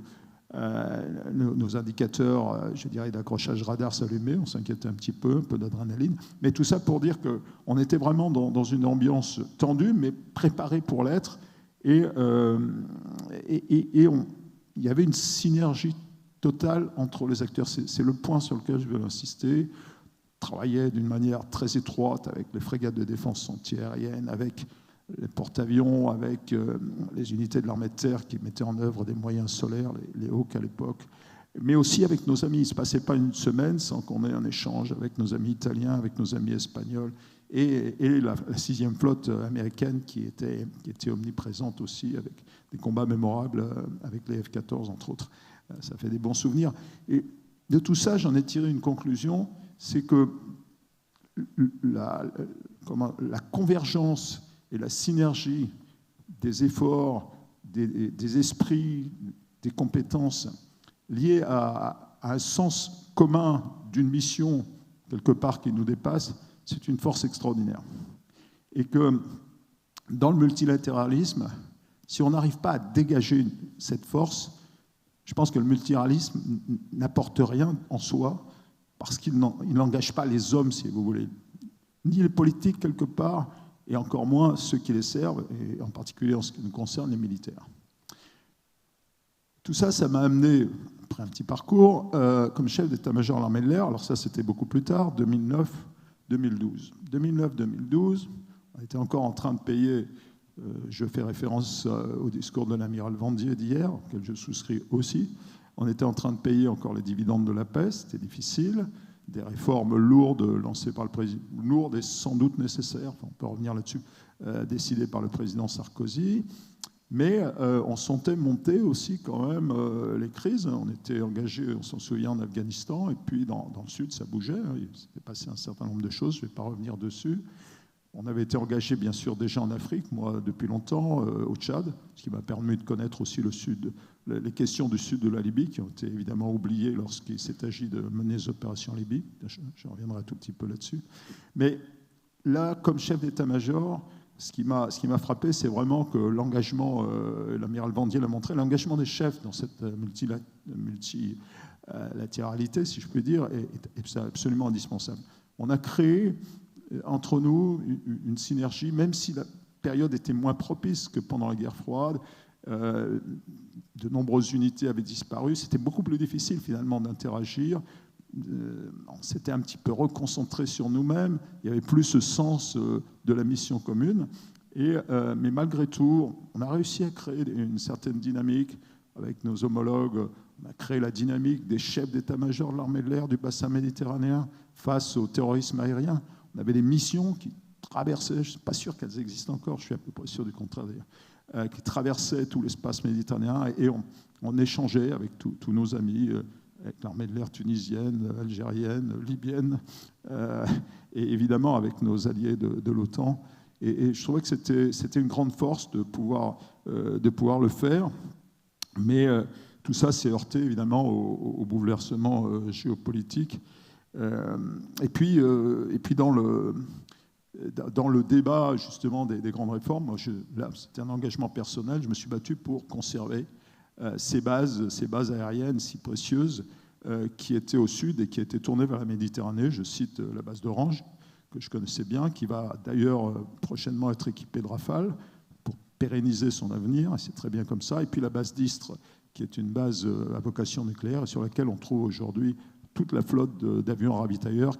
indicateurs, je dirais, d'accrochage radar s'allumer. On s'inquiétait un peu d'adrénaline. Mais tout ça pour dire qu'on était vraiment dans une ambiance tendue, mais préparée pour l'être. Et il y avait une synergie totale entre les acteurs. C'est le point sur lequel je veux insister. Travaillait d'une manière très étroite avec les frégates de défense antiaérienne, avec les porte-avions, avec les unités de l'armée de terre qui mettaient en œuvre des moyens solaires, les Hawks à l'époque, mais aussi avec nos amis. Il ne se passait pas une semaine sans qu'on ait un échange avec nos amis italiens, avec nos amis espagnols, et la 6e flotte américaine qui était omniprésente aussi, avec des combats mémorables avec les F-14, entre autres. Ça fait des bons souvenirs. Et de tout ça, j'en ai tiré une conclusion, c'est que la convergence et la synergie des efforts, des esprits, des compétences liées à un sens commun d'une mission, quelque part, qui nous dépasse, c'est une force extraordinaire. Et que dans le multilatéralisme, si on n'arrive pas à dégager cette force, je pense que le multilatéralisme n'apporte rien en soi, parce qu'il n'engage pas les hommes, si vous voulez, ni les politiques, quelque part, et encore moins ceux qui les servent, et en particulier en ce qui nous concerne, les militaires. Tout ça, ça m'a amené, après un petit parcours, comme chef d'état-major de l'armée de l'air. Alors ça, c'était beaucoup plus tard, 2009-2012. 2009-2012, on était encore en train de payer, je fais référence au discours de l'amiral Vandier d'hier, auquel je souscris aussi. On était en train de payer encore les dividendes de la paix, c'était difficile. Des réformes lourdes lancées par le président, lourdes et sans doute nécessaires, enfin, on peut revenir là-dessus, décidées par le président Sarkozy. Mais on sentait monter aussi quand même les crises. On était engagé, on s'en souvient, en Afghanistan, et puis dans le sud, ça bougeait. Il s'était passé un certain nombre de choses, je ne vais pas revenir dessus. On avait été engagé, bien sûr, déjà en Afrique, moi, depuis longtemps, au Tchad, ce qui m'a permis de connaître aussi le sud, les questions du sud de la Libye, qui ont été évidemment oubliées lorsqu'il s'est agi de mener les opérations en Libye. Je reviendrai un tout petit peu là-dessus. Mais là, comme chef d'état-major, ce qui m'a frappé, c'est vraiment que l'engagement, l'amiral Vandier l'a montré, l'engagement des chefs dans cette multilatéralité, si je puis dire, est absolument indispensable. On a créé entre nous une synergie, même si la période était moins propice que pendant la guerre froide, de nombreuses unités avaient disparu, c'était beaucoup plus difficile finalement d'interagir. On s'était un petit peu reconcentré sur nous-mêmes, il n'y avait plus ce sens de la mission commune, mais malgré tout, on a réussi à créer une certaine dynamique avec nos homologues. On a créé la dynamique des chefs d'état-major de l'armée de l'air du bassin méditerranéen face au terrorisme aérien. On avait des missions qui traversaient, je ne suis pas sûr qu'elles existent encore, je suis à peu près sûr du contraire d'ailleurs, qui traversaient tout l'espace méditerranéen, et on échangeait avec tous nos amis, avec l'armée de l'air tunisienne, algérienne, libyenne, et évidemment avec nos alliés de l'OTAN. Et je trouvais que c'était une grande force de pouvoir le faire, mais tout ça s'est heurté évidemment au bouleversement géopolitique. Et puis dans le débat justement des grandes réformes, moi, là, c'était un engagement personnel, je me suis battu pour conserver ces bases aériennes si précieuses qui étaient au sud et qui étaient tournées vers la Méditerranée. Je cite la base d'Orange, que je connaissais bien, qui va d'ailleurs prochainement être équipée de Rafale pour pérenniser son avenir, et c'est très bien comme ça. Et puis la base d'Istres, qui est une base à vocation nucléaire et sur laquelle on trouve aujourd'hui toute la flotte d'avions ravitailleurs,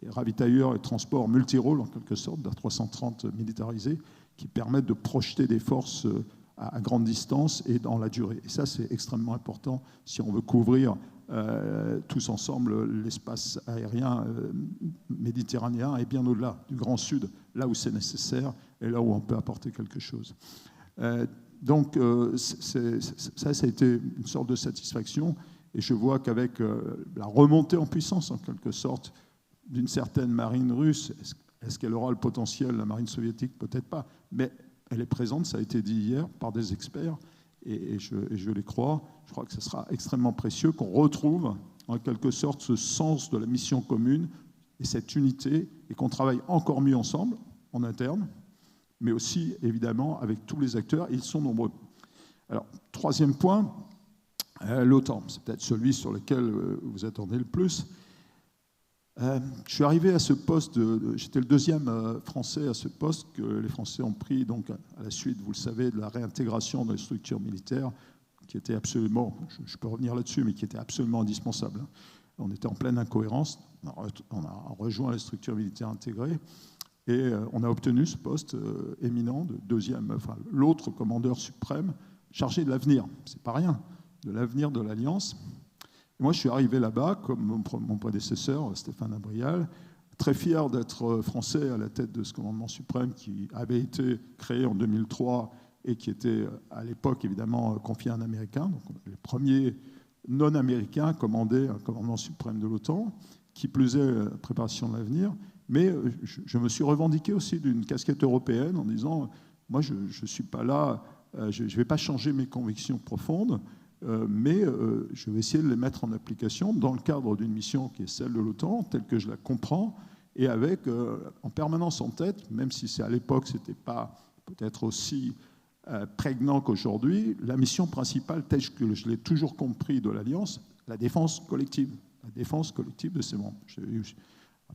ravitailleurs et transports multirôles en quelque sorte, d'A330 militarisés, qui permettent de projeter des forces à grande distance et dans la durée. Et ça, c'est extrêmement important si on veut couvrir tous ensemble l'espace aérien méditerranéen et bien au-delà du Grand Sud, là où c'est nécessaire et là où on peut apporter quelque chose. Donc ça a été une sorte de satisfaction, et je vois qu'avec la remontée en puissance en quelque sorte d'une certaine marine russe, est-ce qu'elle aura le potentiel, la marine soviétique? Peut-être pas, mais elle est présente, ça a été dit hier par des experts, et je les crois. Je crois que ce sera extrêmement précieux qu'on retrouve en quelque sorte ce sens de la mission commune et cette unité, et qu'on travaille encore mieux ensemble, en interne, mais aussi évidemment avec tous les acteurs, et ils sont nombreux. Alors, troisième point, l'OTAN, c'est peut-être celui sur lequel vous attendez le plus. Je suis arrivé à ce poste, j'étais le deuxième Français à ce poste que les Français ont pris donc à la suite, vous le savez, de la réintégration dans les structures militaires, qui était absolument, je peux revenir là-dessus, mais qui était absolument indispensable. On était en pleine incohérence, on a rejoint les structures militaires intégrées, et on a obtenu ce poste éminent de deuxième, enfin l'autre commandeur suprême chargé de l'avenir, c'est pas rien, de l'avenir de l'Alliance. Moi, je suis arrivé là-bas, comme mon prédécesseur, Stéphane Abrial, très fier d'être français à la tête de ce commandement suprême qui avait été créé en 2003 et qui était à l'époque évidemment confié à un Américain. Donc, les premiers non-américains commandaient un commandement suprême de l'OTAN, qui plus est la préparation de l'avenir. Mais je me suis revendiqué aussi d'une casquette européenne en disant, moi, je ne suis pas là, je ne vais pas changer mes convictions profondes, mais je vais essayer de les mettre en application dans le cadre d'une mission qui est celle de l'OTAN, telle que je la comprends, et avec en permanence en tête, même si c'est à l'époque, ce n'était pas peut-être aussi prégnant qu'aujourd'hui, la mission principale, telle que je l'ai toujours compris de l'Alliance, la défense collective de ses membres.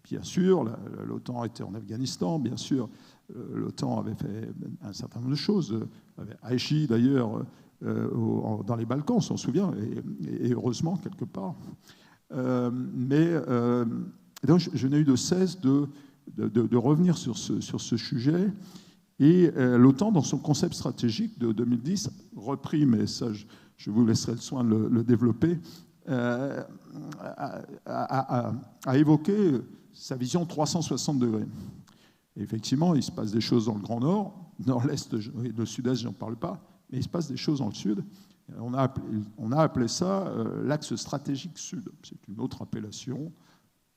Bien sûr, l'OTAN était en Afghanistan, bien sûr, l'OTAN avait fait un certain nombre de choses, avait agi d'ailleurs dans les Balkans, on s'en souvient, et heureusement, quelque part. Donc, je n'ai eu de cesse de revenir sur ce sujet. Et l'OTAN, dans son concept stratégique de 2010, repris, mais ça, je vous laisserai le soin de le développer, a évoqué sa vision 360 degrés. Et effectivement, il se passe des choses dans le Grand Nord, Nord-Est, le Sud-Est, j'en parle pas, mais il se passe des choses dans le Sud. On a appelé ça l'axe stratégique Sud. C'est une autre appellation,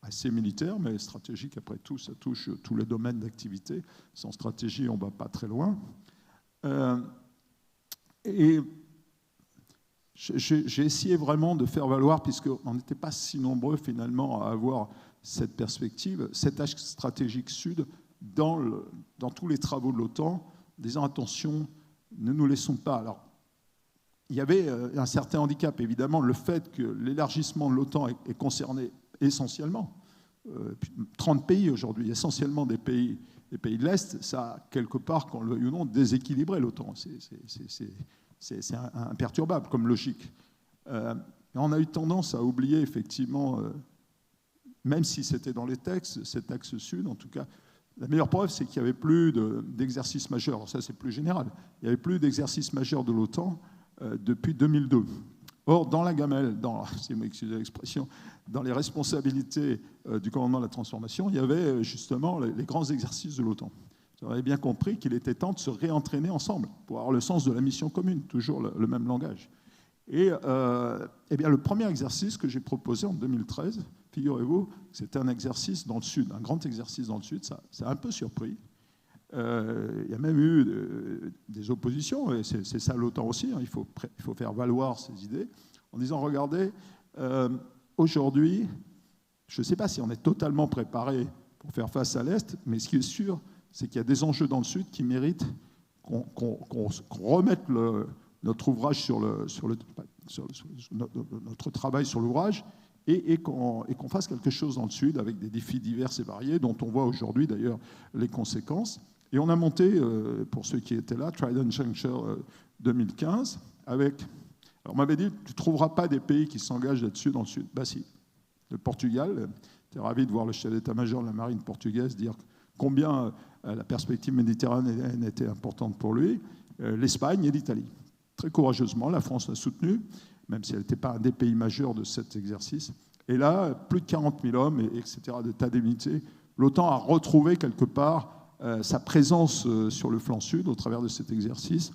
assez militaire, mais stratégique, après tout, ça touche tous les domaines d'activité. Sans stratégie, on ne va pas très loin. Et j'ai essayé vraiment de faire valoir, puisqu'on n'était pas si nombreux finalement à avoir cette perspective, cet axe stratégique Sud dans tous les travaux de l'OTAN, en disant attention, ne nous laissons pas. Alors, il y avait un certain handicap, évidemment, le fait que l'élargissement de l'OTAN est concerné essentiellement 30 pays aujourd'hui, essentiellement des pays de l'Est, ça a quelque part, qu'on le veuille ou non, déséquilibré l'OTAN. C'est imperturbable comme logique. On a eu tendance à oublier, effectivement, même si c'était dans les textes, cet axe sud, en tout cas, la meilleure preuve, c'est qu'il n'y avait plus d'exercice majeur. Alors ça, c'est plus général. Il n'y avait plus d'exercice majeur de l'OTAN depuis 2002. Or, dans la gamelle, si vous m'excusez l'expression, dans les responsabilités du commandement de la transformation, il y avait justement les grands exercices de l'OTAN. Vous avez bien compris qu'il était temps de se réentraîner ensemble pour avoir le sens de la mission commune, toujours le même langage. Et bien, le premier exercice que j'ai proposé en 2013, figurez-vous, c'était un exercice dans le Sud, un grand exercice dans le Sud, ça a un peu surpris. Il y a même eu des oppositions, et c'est ça l'OTAN aussi, hein, il faut faire valoir ses idées, en disant, regardez, aujourd'hui, Je ne sais pas si on est totalement préparé pour faire face à l'Est, mais ce qui est sûr, c'est qu'il y a des enjeux dans le Sud qui méritent qu'on remette notre ouvrage notre travail sur l'ouvrage et qu'on fasse quelque chose dans le Sud avec des défis divers et variés dont on voit aujourd'hui d'ailleurs les conséquences. Et on a monté, pour ceux qui étaient là, Trident Juncture 2015 avec... Alors on m'avait dit, tu ne trouveras pas des pays qui s'engagent là-dessus dans le Sud. Ben si, le Portugal, j'étais ravi de voir le chef d'état-major de la marine portugaise dire combien la perspective méditerranéenne était importante pour lui, l'Espagne et l'Italie. Très courageusement, la France l'a soutenu, même si elle n'était pas un des pays majeurs de cet exercice. Et là, plus de 40 000 hommes, etc., de tas d'unités, l'OTAN a retrouvé quelque part sa présence sur le flanc sud au travers de cet exercice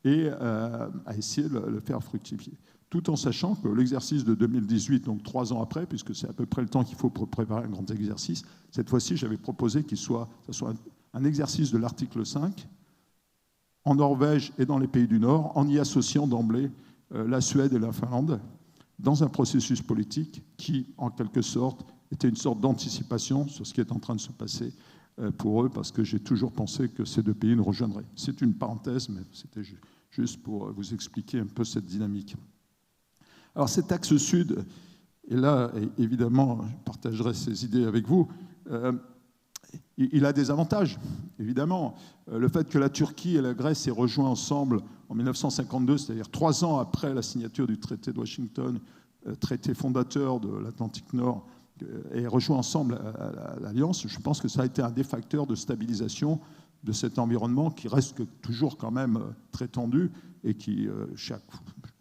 et a essayé de le faire fructifier. Tout en sachant que l'exercice de 2018, donc 3 ans après, puisque c'est à peu près le temps qu'il faut pour préparer un grand exercice, cette fois-ci, j'avais proposé que ce soit un exercice de l'article 5 en Norvège et dans les pays du Nord, en y associant d'emblée la Suède et la Finlande dans un processus politique qui, en quelque sorte, était une sorte d'anticipation sur ce qui est en train de se passer pour eux, parce que j'ai toujours pensé que ces 2 pays nous rejoindraient. C'est une parenthèse, mais c'était juste pour vous expliquer un peu cette dynamique. Alors cet axe sud, et là, évidemment, je partagerai ces idées avec vous, il a des avantages, évidemment. Le fait que la Turquie et la Grèce aient rejoint ensemble en 1952, c'est-à-dire 3 ans après la signature du traité de Washington, traité fondateur de l'Atlantique Nord, et rejoint ensemble l'Alliance, je pense que ça a été un des facteurs de stabilisation de cet environnement qui reste toujours quand même très tendu et qui,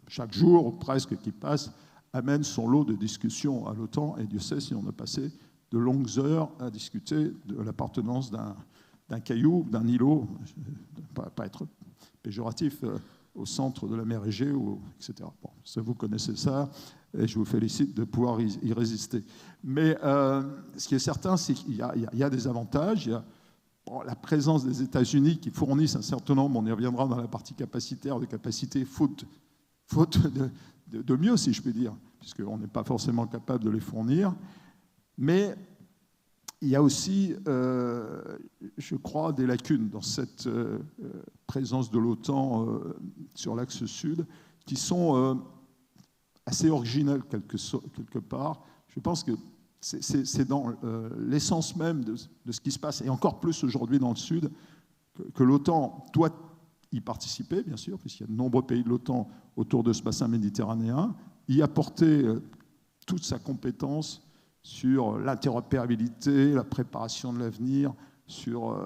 chaque jour presque qui passe, amène son lot de discussions à l'OTAN. Et Dieu sait si on a passé de longues heures à discuter de l'appartenance d'un caillou, d'un îlot, pas être péjoratif, au centre de la mer Égée, etc. Bon, ça, vous connaissez ça, et je vous félicite de pouvoir y résister. Mais ce qui est certain, c'est qu'il y a des avantages. Il y a la présence des États-Unis qui fournissent un certain nombre, on y reviendra dans la partie capacitaire, de capacités faute de mieux, si je puis dire, puisqu'on n'est pas forcément capable de les fournir. Mais il y a aussi, je crois, des lacunes dans cette présence de l'OTAN sur l'axe sud qui sont assez originelles quelque part. Je pense que c'est dans l'essence même de ce qui se passe, et encore plus aujourd'hui dans le sud, que l'OTAN doit y participer, bien sûr, puisqu'il y a de nombreux pays de l'OTAN autour de ce bassin méditerranéen, y apporter toute sa compétence sur l'interopérabilité, la préparation de l'avenir, sur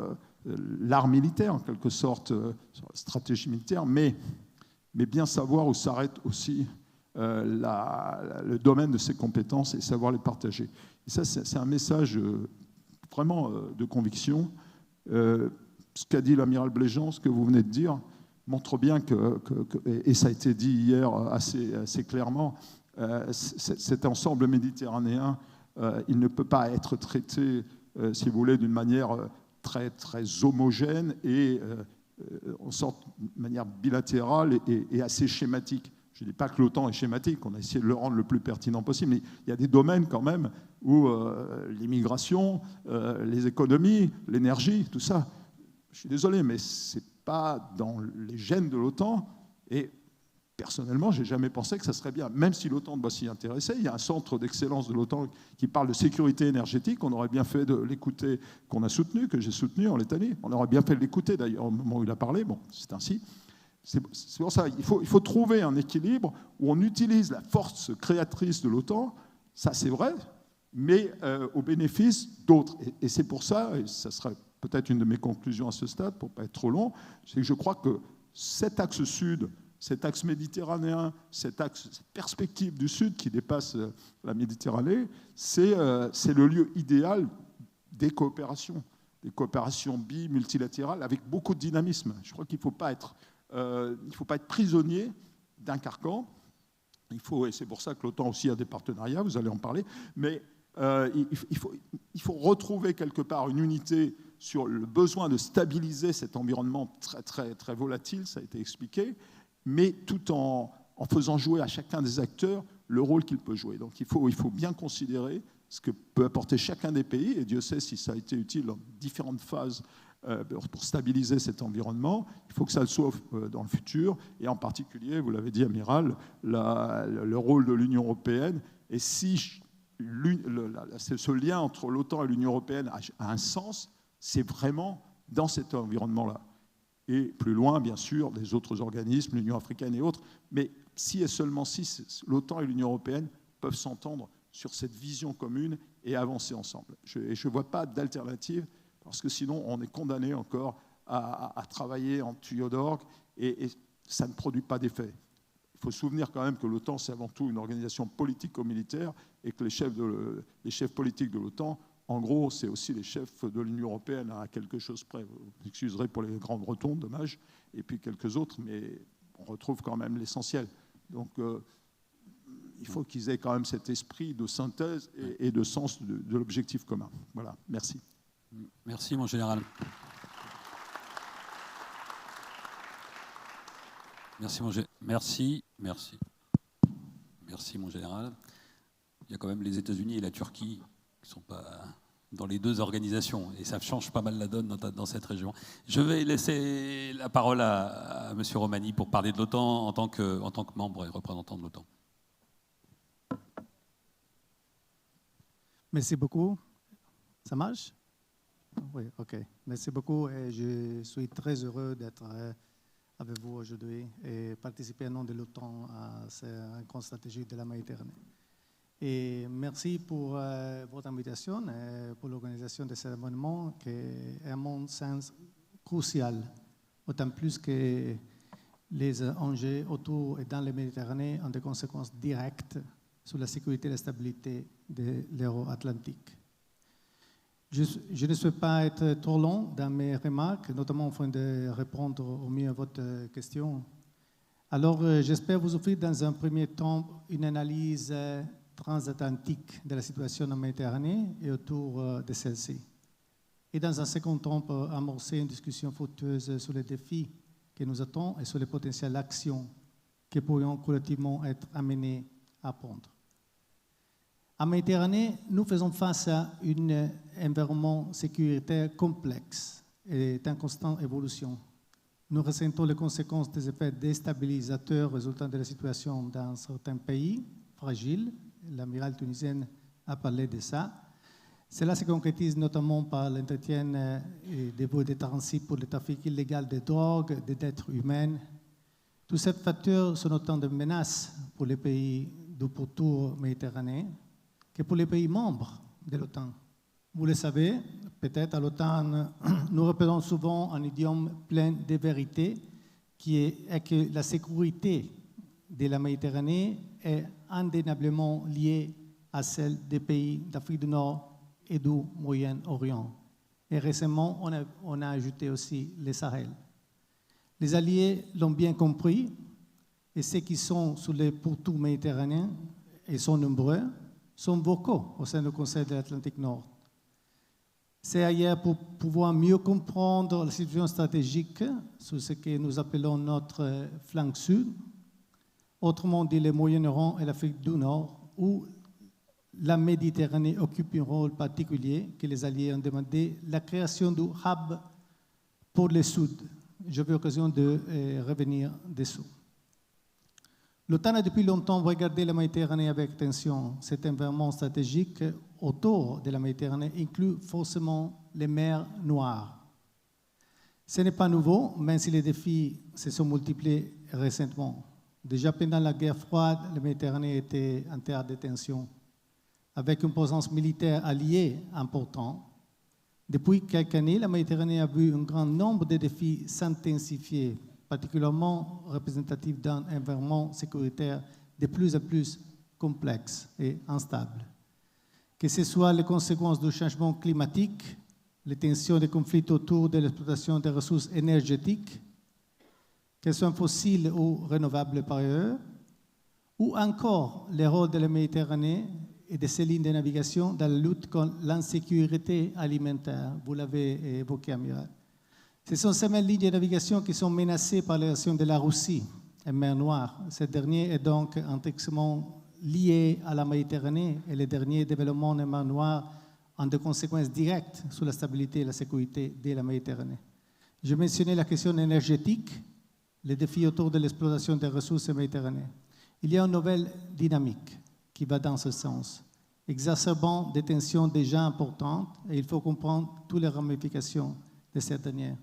l'art militaire, en quelque sorte, sur la stratégie militaire, mais bien savoir où s'arrête aussi le domaine de ses compétences et savoir les partager. Et ça, c'est un message vraiment de conviction. Ce qu'a dit l'amiral Bléjean, ce que vous venez de dire, montre bien et ça a été dit hier assez clairement, cet ensemble méditerranéen, il ne peut pas être traité, si vous voulez, d'une manière très, très homogène et en sorte de manière bilatérale et assez schématique. Je ne dis pas que l'OTAN est schématique, on a essayé de le rendre le plus pertinent possible, mais il y a des domaines quand même où l'immigration, les économies, l'énergie, tout ça, je suis désolé, mais ce n'est pas dans les gènes de l'OTAN. Et personnellement, je n'ai jamais pensé que ça serait bien. Même si l'OTAN doit s'y intéresser, il y a un centre d'excellence de l'OTAN qui parle de sécurité énergétique. On aurait bien fait de l'écouter, qu'on a soutenu, que j'ai soutenu en Lettonie. On aurait bien fait de l'écouter, d'ailleurs, au moment où il a parlé. Bon, c'est ainsi. C'est pour ça qu'il faut trouver un équilibre où on utilise la force créatrice de l'OTAN, ça c'est vrai, mais au bénéfice d'autres. Et c'est pour ça, et ça serait peut-être une de mes conclusions à ce stade, pour ne pas être trop long, c'est que je crois que cet axe sud, cet axe méditerranéen, cette perspective du sud qui dépasse la Méditerranée, c'est le lieu idéal des coopérations multilatérales avec beaucoup de dynamisme. Je crois qu'il ne faut pas être prisonnier d'un carcan. Et c'est pour ça que l'OTAN aussi a des partenariats, vous allez en parler, mais il faut retrouver quelque part une unité sur le besoin de stabiliser cet environnement très, très, très volatile, ça a été expliqué, mais tout en faisant jouer à chacun des acteurs le rôle qu'il peut jouer. Donc il faut bien considérer ce que peut apporter chacun des pays, et Dieu sait si ça a été utile dans différentes phases pour stabiliser cet environnement. Il faut que ça le soit dans le futur, et en particulier, vous l'avez dit, Amiral, le rôle de l'Union européenne. Et si ce lien entre l'OTAN et l'Union européenne a un sens, c'est vraiment dans cet environnement-là. Et plus loin, bien sûr, des autres organismes, l'Union africaine et autres. Mais si et seulement si l'OTAN et l'Union européenne peuvent s'entendre sur cette vision commune et avancer ensemble. Et je ne vois pas d'alternative, parce que sinon on est condamné encore à travailler en tuyau d'orgue et ça ne produit pas d'effet. Il faut se souvenir quand même que l'OTAN, c'est avant tout une organisation politico-militaire et que les chefs politiques de l'OTAN, en gros, c'est aussi les chefs de l'Union européenne à quelque chose près. Vous m'excuserez pour les grands bretons, dommage, et puis quelques autres, mais on retrouve quand même l'essentiel. Donc, il faut qu'ils aient quand même cet esprit de synthèse et de sens de l'objectif commun. Voilà, merci. Merci, mon général. Merci, mon général. Il y a quand même les États-Unis et la Turquie qui ne sont pas dans les deux organisations, et ça change pas mal la donne dans cette région. Je vais laisser la parole à M. Romani pour parler de l'OTAN en tant que membre et représentant de l'OTAN. Merci beaucoup. Ça marche? Oui, OK. Merci beaucoup et je suis très heureux d'être avec vous aujourd'hui et participer au nom de l'OTAN à cette rencontre stratégique de la Méditerranée. Et merci pour votre invitation et pour l'organisation de cet événement qui est, à mon sens, crucial, autant plus que les enjeux autour et dans la Méditerranée ont des conséquences directes sur la sécurité et la stabilité de l'Euro-Atlantique. Je ne souhaite pas être trop long dans mes remarques, notamment afin de répondre au mieux à votre question. Alors, j'espère vous offrir dans un premier temps une analyse transatlantique de la situation en Méditerranée et autour de celle-ci. Et dans un second temps, amorcer une discussion fructueuse sur les défis qui nous attendent et sur les potentielles actions qui pourront collectivement être amenées à prendre. En Méditerranée, nous faisons face à un environnement sécuritaire complexe et en constante évolution. Nous ressentons les conséquences des effets déstabilisateurs résultant de la situation dans certains pays fragiles. L'amiral tunisien a parlé de ça. Cela se concrétise notamment par l'entretien des voies de transit pour le trafic illégal de drogue, d'êtres humains. Tous ces facteurs sont autant de menaces pour les pays du pourtour méditerranéen que pour les pays membres de l'OTAN. Vous le savez, peut-être à l'OTAN, nous répétons souvent un idiome plein de vérité qui est que la sécurité de la Méditerranée est indéniablement liée à celle des pays d'Afrique du Nord et du Moyen-Orient. Et récemment, on a ajouté aussi le Sahel. Les alliés l'ont bien compris, et ceux qui sont sur les pourtours méditerranéens, et sont nombreux, sont vocaux au sein du Conseil de l'Atlantique Nord. C'est ailleurs pour pouvoir mieux comprendre la situation stratégique sur ce que nous appelons notre flanc sud, autrement dit le Moyen-Orient et l'Afrique du Nord, où la Méditerranée occupe un rôle particulier que les Alliés ont demandé, la création du hub pour le Sud. J'avais l'occasion de revenir dessous. L'OTAN a depuis longtemps regardé la Méditerranée avec attention. Cet environnement stratégique autour de la Méditerranée inclut forcément les mers Noires. Ce n'est pas nouveau, même si les défis se sont multipliés récemment. Déjà pendant la guerre froide, la Méditerranée était un terrain de tension, avec une présence militaire alliée importante. Depuis quelques années, la Méditerranée a vu un grand nombre de défis s'intensifier, particulièrement représentatifs d'un environnement sécuritaire de plus en plus complexe et instable. Que ce soit les conséquences du changement climatique, les tensions des conflits autour de l'exploitation des ressources énergétiques, qu'elles soient fossiles ou renouvelables par ailleurs, ou encore le rôle de la Méditerranée et de ses lignes de navigation dans la lutte contre l'insécurité alimentaire. Vous l'avez évoqué, Amiral. Ce sont ces mêmes lignes de navigation qui sont menacées par l'action de la Russie en mer Noire. Cette dernière est donc intrinsèquement liées à la Méditerranée et les derniers développements en mer Noire ont des conséquences directes sur la stabilité et la sécurité de la Méditerranée. Je mentionnais la question énergétique, les défis autour de l'exploitation des ressources méditerranéennes. Il y a une nouvelle dynamique qui va dans ce sens, exacerbant des tensions déjà importantes, et il faut comprendre toutes les ramifications de cette dernière.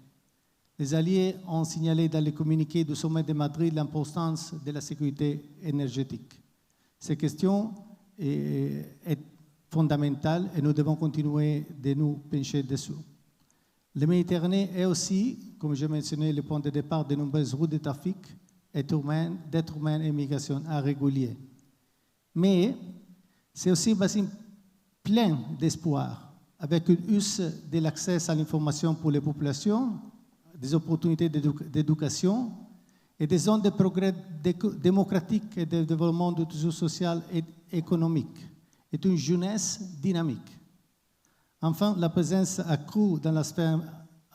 Les Alliés ont signalé dans les communiqués du sommet de Madrid l'importance de la sécurité énergétique. Cette question est fondamentale et nous devons continuer de nous pencher dessus. La Méditerranée est aussi, comme je mentionné, le point de départ de nombreuses routes de trafic d'êtres humains et migration irréguliers. Mais c'est aussi un bassin plein d'espoir, avec une hausse de l'accès à l'information pour les populations, des opportunités d'éducation et des zones de progrès démocratique et de développement de toujours social et économique, et une jeunesse dynamique. Enfin, la présence accrue dans la sphère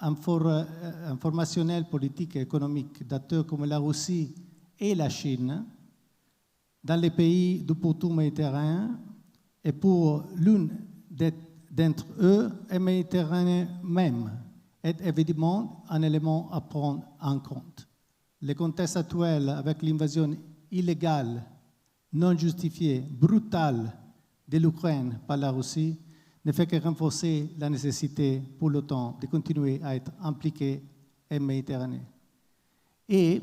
informationnelle, politique et économique d'acteurs comme la Russie et la Chine dans les pays du pourtour méditerranéen, et pour l'une d'entre eux, la Méditerranée même, est évidemment un élément à prendre en compte. Le contexte actuel, avec l'invasion illégale, non justifiée, brutale de l'Ukraine par la Russie, ne fait que renforcer la nécessité pour l'OTAN de continuer à être impliquée en Méditerranée et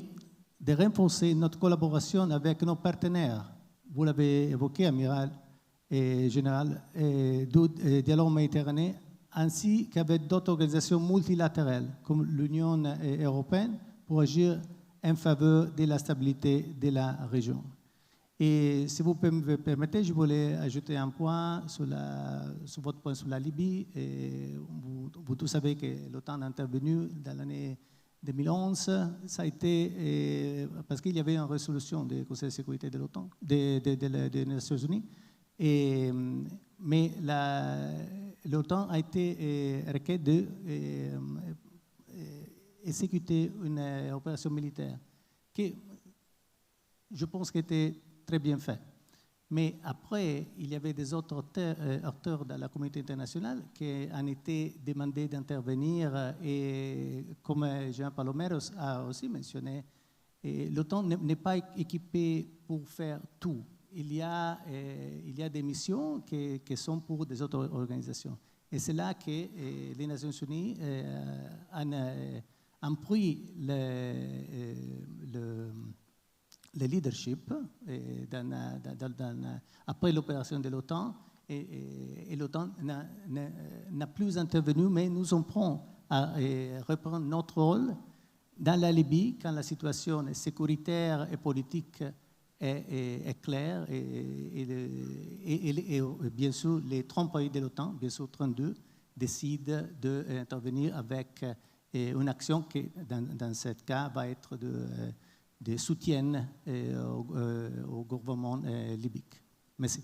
de renforcer notre collaboration avec nos partenaires. Vous l'avez évoqué, amiral et général, du dialogue méditerranéen, ainsi qu'avec d'autres organisations multilatérales comme l'Union européenne pour agir en faveur de la stabilité de la région. Et si vous me permettez, je voulais ajouter un point sur votre point sur la Libye. Et vous tous savez que l'OTAN est intervenu dans l'année 2011. Ça a été parce qu'il y avait une résolution du Conseil de sécurité de l'OTAN, des Nations Unies. Mais l'OTAN a été requête d'exécuter une opération militaire qui, je pense, était très bien fait. Mais après, il y avait des autres acteurs de la communauté internationale qui ont été demandés d'intervenir. Et comme Jean Paloméros a aussi mentionné, l'OTAN n'est pas équipée pour faire tout. Il y a des missions qui sont pour des autres organisations. Et c'est là que les Nations Unies ont pris le leadership après l'opération de l'OTAN, et l'OTAN n'a plus intervenu, mais nous en prenons à reprendre notre rôle dans la Libye quand la situation sécuritaire et politique est claire, et bien sûr les 30 pays de l'OTAN, bien sûr 32, décident d'intervenir avec une action qui, dans ce cas, va être de soutien au gouvernement libyque. Merci.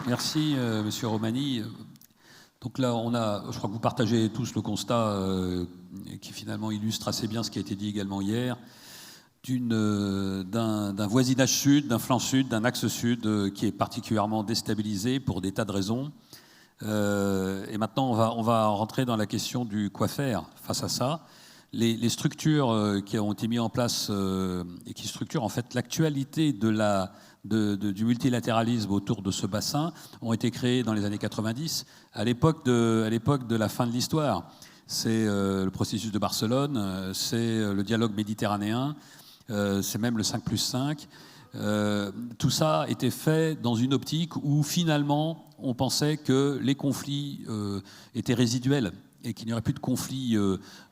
Merci, Monsieur Romani. Donc là, je crois que vous partagez tous le constat qui finalement illustre assez bien ce qui a été dit également hier, d'un voisinage sud, d'un flanc sud, d'un axe sud qui est particulièrement déstabilisé pour des tas de raisons. Et maintenant, on va rentrer dans la question du quoi faire face à ça. Les structures qui ont été mises en place et qui structurent en fait l'actualité du multilatéralisme autour de ce bassin ont été créées dans les années 90, à l'époque de la fin de l'histoire. C'est le processus de Barcelone, c'est le dialogue méditerranéen, c'est même le 5+5. Tout ça était fait dans une optique où finalement on pensait que les conflits étaient résiduels et qu'il n'y aurait plus de conflits et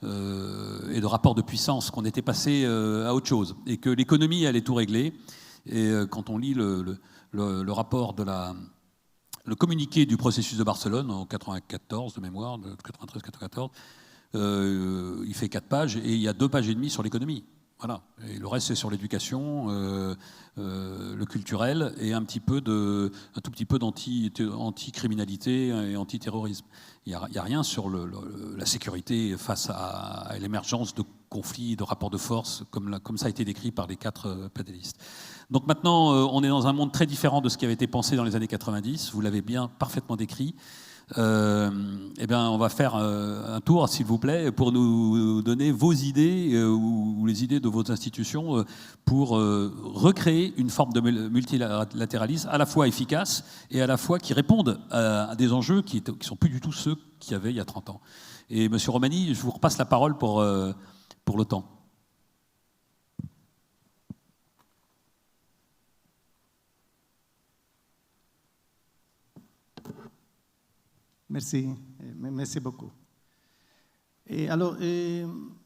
de rapports de puissance, qu'on était passé à autre chose et que l'économie allait tout régler. Et quand on lit le rapport le communiqué du processus de Barcelone en 94 de mémoire, de 93-94, il fait 4 pages et il y a 2 pages et demie sur l'économie. Voilà. Et le reste, c'est sur l'éducation, le culturel et un tout petit peu d'anti-criminalité et anti-terrorisme. Il n'y a rien sur la sécurité face à l'émergence de conflits, de rapports de force, comme ça a été décrit par les 4 panélistes. Donc maintenant, on est dans un monde très différent de ce qui avait été pensé dans les années 90. Vous l'avez bien parfaitement décrit. Eh bien, on va faire un tour, s'il vous plaît, pour nous donner vos idées ou les idées de vos institutions pour recréer une forme de multilatéralisme à la fois efficace et à la fois qui répondent à des enjeux qui ne sont plus du tout ceux qu'il y avait il y a 30 ans. Et Monsieur Romani, je vous repasse la parole pour l'OTAN. Merci beaucoup. Et alors,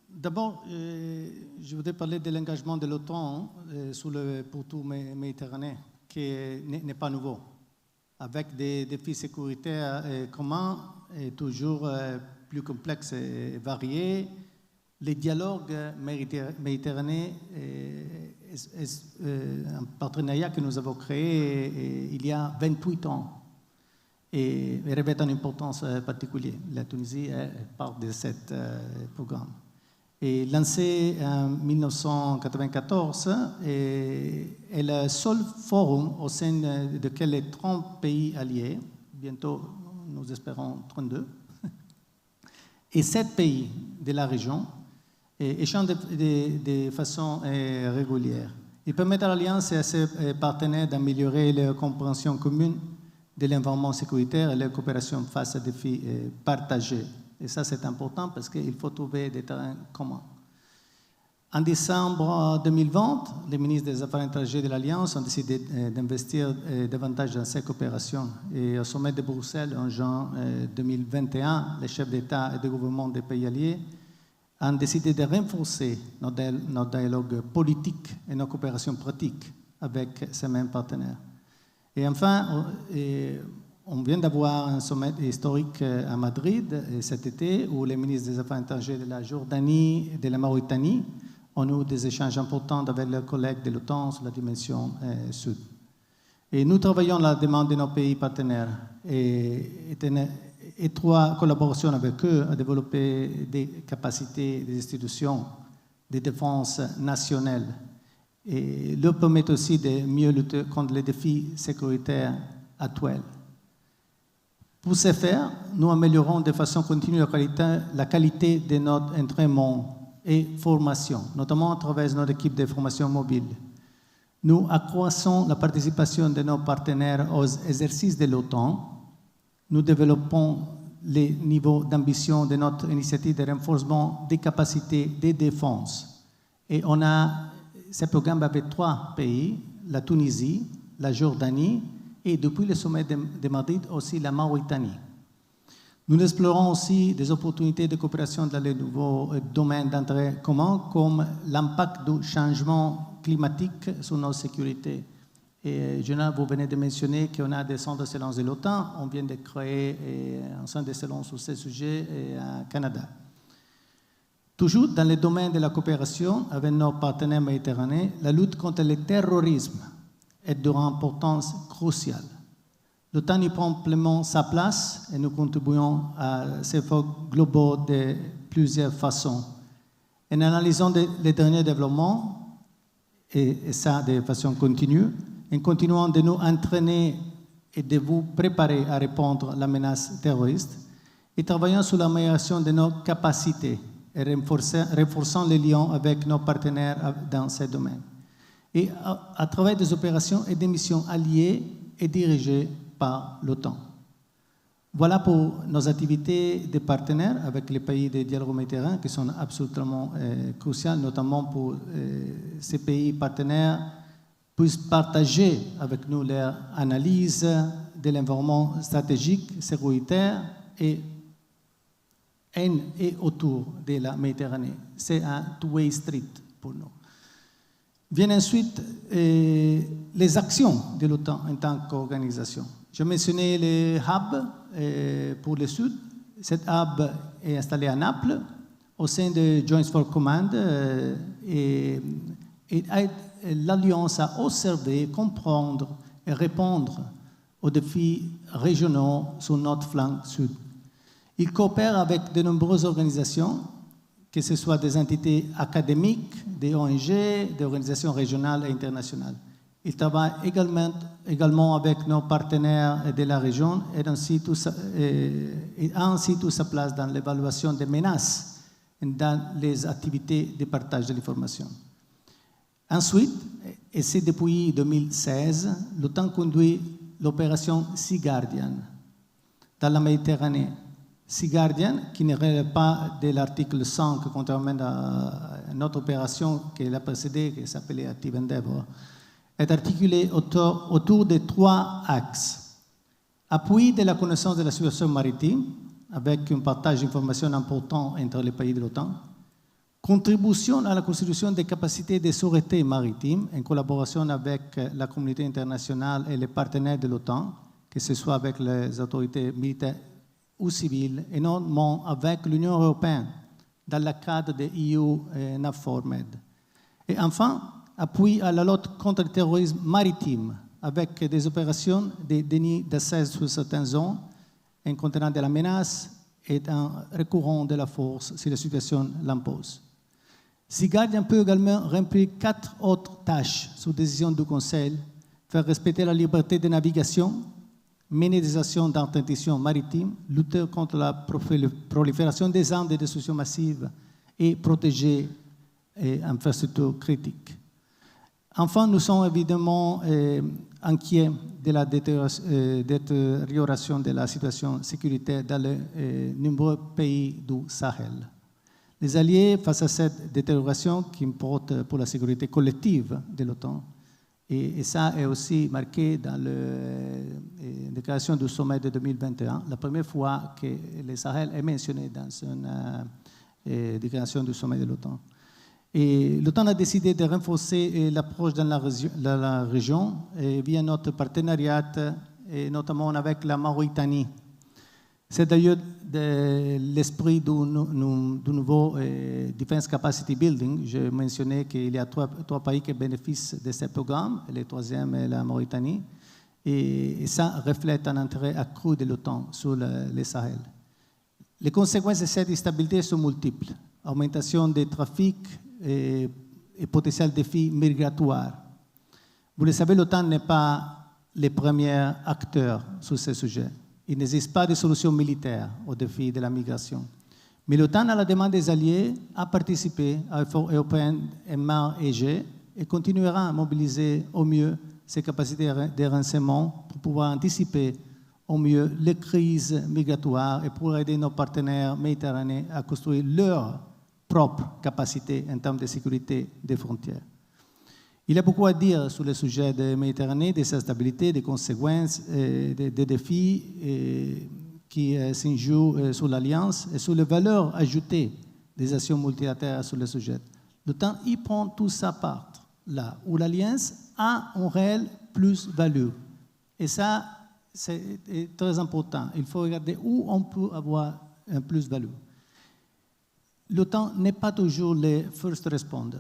d'abord, je voudrais parler de l'engagement de l'OTAN sur le pourtour méditerranéen, qui n'est pas nouveau, avec des défis sécuritaires communs et toujours plus complexes et variés. Les dialogues méditerranéens est un partenariat que nous avons créé il y a 28 ans. Et revêt une importance particulière. La Tunisie est part de ce programme. Et lancé en 1994, est le seul forum au sein de lequel les 30 pays alliés, bientôt nous espérons 32, et 7 pays de la région échangent de façon régulière. Il permet à l'Alliance et à ses partenaires d'améliorer leur compréhension commune de l'environnement sécuritaire et la coopération face à des défis partagés. Et ça, c'est important parce qu'il faut trouver des terrains communs. En décembre 2020, les ministres des Affaires étrangères de l'Alliance ont décidé d'investir davantage dans ces coopérations. Et au sommet de Bruxelles, en juin 2021, les chefs d'État et de gouvernement des pays alliés ont décidé de renforcer notre dialogue politique et nos coopérations pratiques avec ces mêmes partenaires. Et enfin, on vient d'avoir un sommet historique à Madrid cet été où les ministres des Affaires étrangères de la Jordanie et de la Mauritanie ont eu des échanges importants avec leurs collègues de l'OTAN sur la dimension sud. Et nous travaillons à la demande de nos pays partenaires et une étroite collaboration avec eux à développer des capacités des institutions de défense nationale et leur permettre aussi de mieux lutter contre les défis sécuritaires actuels. Pour ce faire, nous améliorons de façon continue la qualité de notre entraînement et formation, notamment à travers notre équipe de formation mobile. Nous accroissons la participation de nos partenaires aux exercices de l'OTAN. Nous développons les niveaux d'ambition de notre initiative de renforcement des capacités de défense. Et on a ce programme avec 3 pays, la Tunisie, la Jordanie et depuis le sommet de Madrid aussi la Mauritanie. Nous explorons aussi des opportunités de coopération dans les nouveaux domaines d'intérêt commun comme l'impact du changement climatique sur nos sécurités. Et Jonah, vous venez de mentionner qu'on a des centres d'excellence de l'OTAN. On vient de créer un centre d'excellence sur ce sujet au Canada. Toujours dans le domaine de la coopération avec nos partenaires méditerranéens, la lutte contre le terrorisme est d'une importance cruciale. L'OTAN y prend pleinement sa place et nous contribuons à ces efforts globaux de plusieurs façons. En analysant les derniers développements, et ça de façon continue, en continuant de nous entraîner et de vous préparer à répondre à la menace terroriste, et travaillant sur l'amélioration de nos capacités et renforçant les liens avec nos partenaires dans ces domaines. Et à travers des opérations et des missions alliées et dirigées par l'OTAN. Voilà pour nos activités de partenaires avec les pays des dialogues méditerranéens qui sont absolument cruciales, notamment pour ces pays partenaires puissent partager avec nous leur analyse de l'environnement stratégique, sécuritaire et autour de la Méditerranée. C'est un two-way street pour nous. Viennent ensuite les actions de l'OTAN en tant qu'organisation. Je mentionnais le hub pour le Sud. Cet hub est installé à Naples, au sein de Joint Force Command, et l'Alliance a observé, comprendre et répondre aux défis régionaux sur notre flanc sud. Il coopère avec de nombreuses organisations que ce soit des entités académiques, des ONG, des organisations régionales et internationales. Il travaille également avec nos partenaires de la région et a ainsi toute sa place dans l'évaluation des menaces et dans les activités de partage de l'information. Ensuite, et c'est depuis 2016, l'OTAN conduit l'opération Sea Guardian dans la Méditerranée. Sea Guardian, qui ne relève pas de l'article 5, contrairement à une autre opération qui l'a précédée, qui s'appelait Active Endeavour, est articulée autour de 3 axes. Appui de la connaissance de la situation maritime, avec un partage d'informations important entre les pays de l'OTAN. Contribution à la constitution des capacités de sûreté maritime en collaboration avec la communauté internationale et les partenaires de l'OTAN, que ce soit avec les autorités militaires ou civiles, et notamment avec l'Union européenne, dans le cadre de EU NAVFOR-Med. Et enfin, appui à la lutte contre le terrorisme maritime, avec des opérations de déni d'accès sur certaines zones, en contenant de la menace et en recourant de la force si la situation l'impose. Sea Guardian peut également remplir 4 autres tâches sous décision du Conseil: faire respecter la liberté de navigation, mener des actions d'interdiction maritime, lutter contre la prolifération des armes de destruction massive et protéger les infrastructures critiques. Enfin, nous sommes évidemment inquiets de la détérioration de la situation sécuritaire dans les nombreux pays du Sahel. Les alliés, face à cette détérioration qui importe pour la sécurité collective de l'OTAN, et ça est aussi marqué dans la déclaration du sommet de 2021, la première fois que le Sahel est mentionné dans une déclaration du sommet de l'OTAN. Et l'OTAN a décidé de renforcer l'approche dans la région via notre partenariat, et notamment avec la Mauritanie. C'est d'ailleurs l'esprit du nouveau Defense Capacity Building. Je mentionnais qu'il y a trois pays qui bénéficient de ce programme, le troisième est la Mauritanie, et ça reflète un intérêt accru de l'OTAN sur le Sahel. Les conséquences de cette instabilité sont multiples. Augmentation des trafics et potentiels défis migratoires. Vous le savez, l'OTAN n'est pas le premier acteur sur ce sujet. Il n'existe pas de solution militaire aux défis de la migration. Mais l'OTAN, à la demande des alliés, a participé à l'effort européen en mer Égée et continuera à mobiliser au mieux ses capacités de renseignement pour pouvoir anticiper au mieux les crises migratoires et pour aider nos partenaires méditerranéens à construire leurs propres capacités en termes de sécurité des frontières. Il y a beaucoup à dire sur le sujet de la Méditerranée, de sa stabilité, des conséquences, des défis qui s'injouent sur l'Alliance et sur les valeurs ajoutées des actions multilatérales sur le sujet. L'OTAN y prend tout sa part, là où l'Alliance a un réel plus-value. Et ça, c'est très important. Il faut regarder où on peut avoir un plus-value. L'OTAN n'est pas toujours le first responder.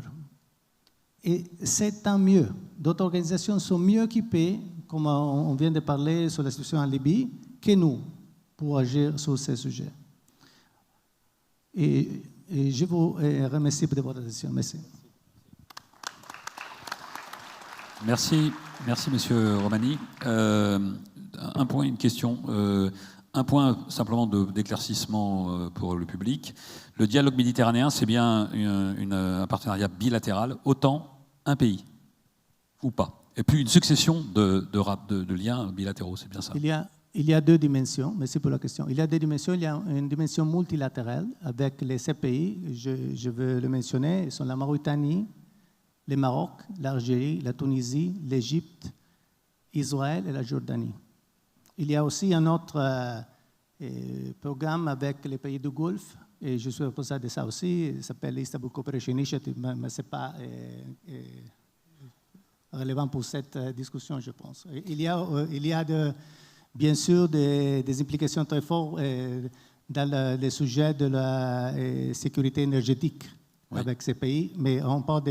Et c'est tant mieux. D'autres organisations sont mieux équipées, comme on vient de parler sur la situation en Libye, que nous pour agir sur ces sujets. Et je vous remercie de votre attention. Merci. Merci, Monsieur Romani. Un point, une question. Un point simplement d'éclaircissement pour le public. Le dialogue méditerranéen, c'est bien un partenariat bilatéral, autant un pays, ou pas. Et puis une succession de liens bilatéraux, c'est bien ça. Il y a deux dimensions, merci pour la question. Il y a deux dimensions. Il y a une dimension multilatérale avec les 7 pays, je veux le mentionner, ils sont la Mauritanie, le Maroc, l'Algérie, la Tunisie, l'Égypte, Israël et la Jordanie. Il y a aussi un autre programme avec les pays du Golfe, et je suis responsable de ça aussi, il s'appelle Istanbul Cooperation Initiative, mais ce n'est pas relevant pour cette discussion, je pense. Il y a bien sûr des implications très fortes dans le sujet de la sécurité énergétique avec ces pays, mais on parle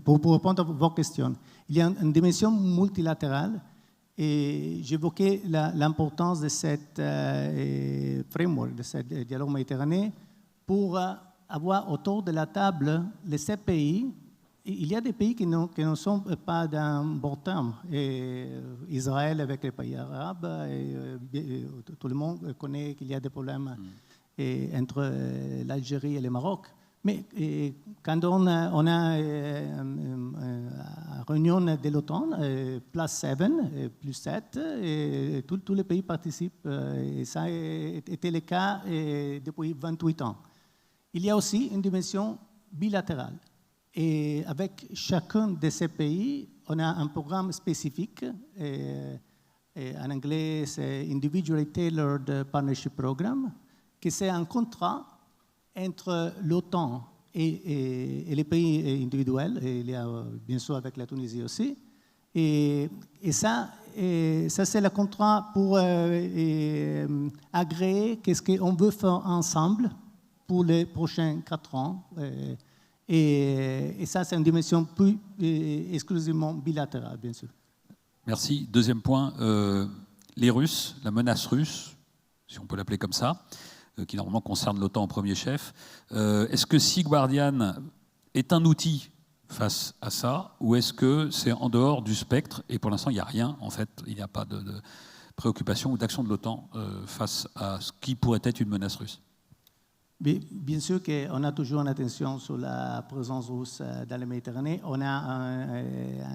pour répondre à vos questions. Il y a une dimension multilatérale. Et j'évoquais l'importance de cette framework, de ce dialogue méditerranéen pour avoir autour de la table les 7 pays. Il y a des pays qui ne sont pas d'un bon terme. Et Israël avec les pays arabes, tout le monde connaît qu'il y a des problèmes entre l'Algérie et le Maroc. Mais quand on a une réunion de l'OTAN, plus 7, plus 7, et tous les pays participent. Et ça a été le cas depuis 28 ans. Il y a aussi une dimension bilatérale. Et avec chacun de ces pays, on a un programme spécifique. En anglais, c'est Individually Tailored Partnership Program, qui c'est un contrat entre l'OTAN et les pays individuels. Et il y a bien sûr avec la Tunisie aussi. Et ça c'est le contrat pour agréer qu'est-ce qu'on veut faire ensemble pour les prochains 4 ans. Et ça, c'est une dimension plus exclusivement bilatérale, bien sûr. Merci. Deuxième point, les Russes, la menace russe, si on peut l'appeler comme ça, qui normalement concerne l'OTAN en premier chef. Est-ce que Sea Guardian est un outil face à ça, ou est-ce que c'est en dehors du spectre, et pour l'instant, il n'y a rien, en fait, il n'y a pas de préoccupation ou d'action de l'OTAN face à ce qui pourrait être une menace russe? Bien sûr qu'on a toujours une attention sur la présence russe dans la Méditerranée. On a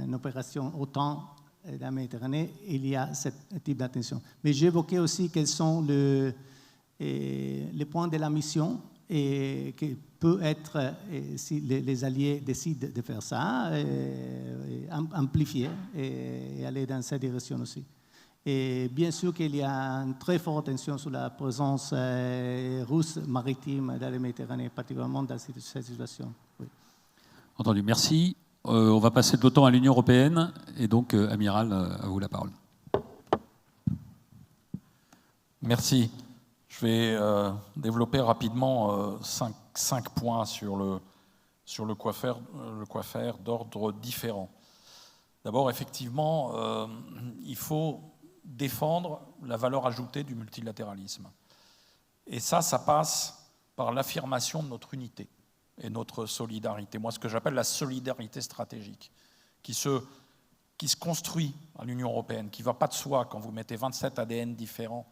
une opération OTAN dans la Méditerranée, il y a ce type d'attention. Mais j'évoquais aussi quels sont les points de la mission et qui peut être, si les alliés décident de faire ça, amplifier et aller dans cette direction aussi. Et bien sûr qu'il y a une très forte attention sur la présence russe maritime dans la Méditerranée, particulièrement dans cette situation. Oui. Entendu, merci. On va passer de l'OTAN à l'Union européenne. Et donc, Amiral, à vous la parole. Merci. Je vais développer rapidement 5 points sur le quoi faire d'ordre différent. D'abord, effectivement, il faut défendre la valeur ajoutée du multilatéralisme. Et ça passe par l'affirmation de notre unité et notre solidarité. Moi, ce que j'appelle la solidarité stratégique, qui se construit à l'Union européenne, qui ne va pas de soi quand vous mettez 27 ADN différents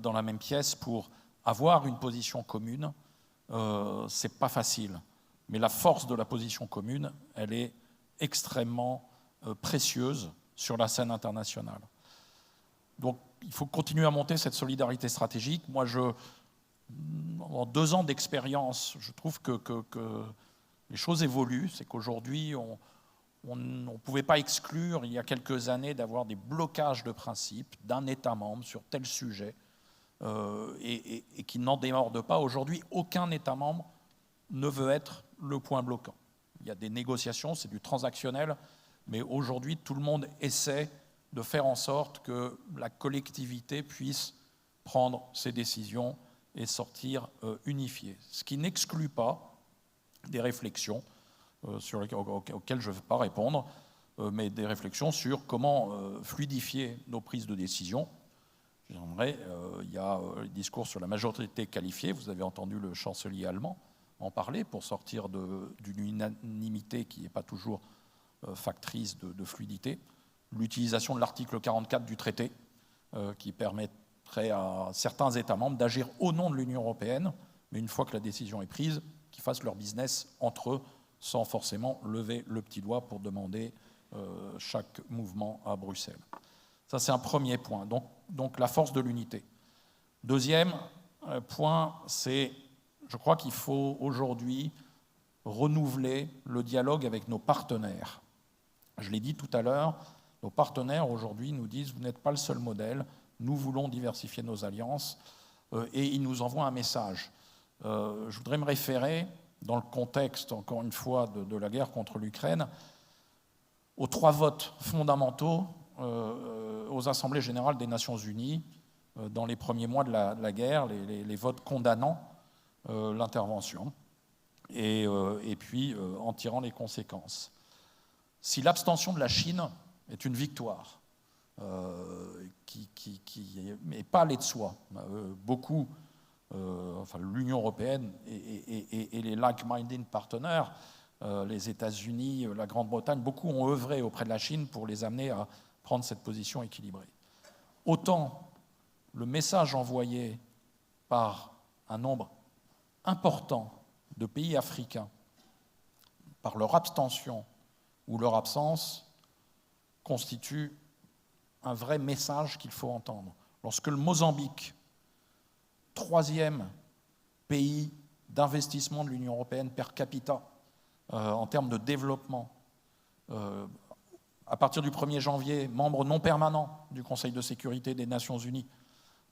dans la même pièce pour avoir une position commune. C'est pas facile. Mais la force de la position commune, elle est extrêmement précieuse sur la scène internationale. Donc, il faut continuer à monter cette solidarité stratégique. Moi, en 2 ans d'expérience, je trouve que les choses évoluent. C'est qu'aujourd'hui, on ne pouvait pas exclure, il y a quelques années, d'avoir des blocages de principe d'un État membre sur tel sujet et qui n'en démorde pas. Aujourd'hui, aucun État membre ne veut être le point bloquant. Il y a des négociations, c'est du transactionnel, mais aujourd'hui, tout le monde essaie de faire en sorte que la collectivité puisse prendre ses décisions et sortir unifiée. Ce qui n'exclut pas des réflexions auxquelles je ne vais pas répondre, mais des réflexions sur comment fluidifier nos prises de décision. Il y a le discours sur la majorité qualifiée, vous avez entendu le chancelier allemand en parler, pour sortir d'une unanimité qui n'est pas toujours factrice de fluidité. L'utilisation de l'article 44 du traité, qui permettrait à certains États membres d'agir au nom de l'Union européenne, mais une fois que la décision est prise, qu'ils fassent leur business entre eux, sans forcément lever le petit doigt pour demander chaque mouvement à Bruxelles. Ça, c'est un premier point, donc la force de l'unité. Deuxième point, c'est, je crois qu'il faut aujourd'hui renouveler le dialogue avec nos partenaires. Je l'ai dit tout à l'heure, nos partenaires aujourd'hui nous disent « vous n'êtes pas le seul modèle, nous voulons diversifier nos alliances » et ils nous envoient un message. Je voudrais me référer, dans le contexte, encore une fois, de la guerre contre l'Ukraine, aux 3 votes fondamentaux aux Assemblées générales des Nations Unies dans les premiers mois de la guerre, les votes condamnant l'intervention et puis en tirant les conséquences. Si l'abstention de la Chine est une victoire qui n'est pas allée de soi, beaucoup enfin l'Union européenne et les like-minded partenaires, les États-Unis, la Grande-Bretagne, beaucoup ont œuvré auprès de la Chine pour les amener à prendre cette position équilibrée. Autant le message envoyé par un nombre important de pays africains, par leur abstention ou leur absence, constitue un vrai message qu'il faut entendre. Lorsque le Mozambique, 3e pays d'investissement de l'Union européenne per capita en termes de développement, à partir du 1er janvier, membre non permanent du Conseil de sécurité des Nations Unies,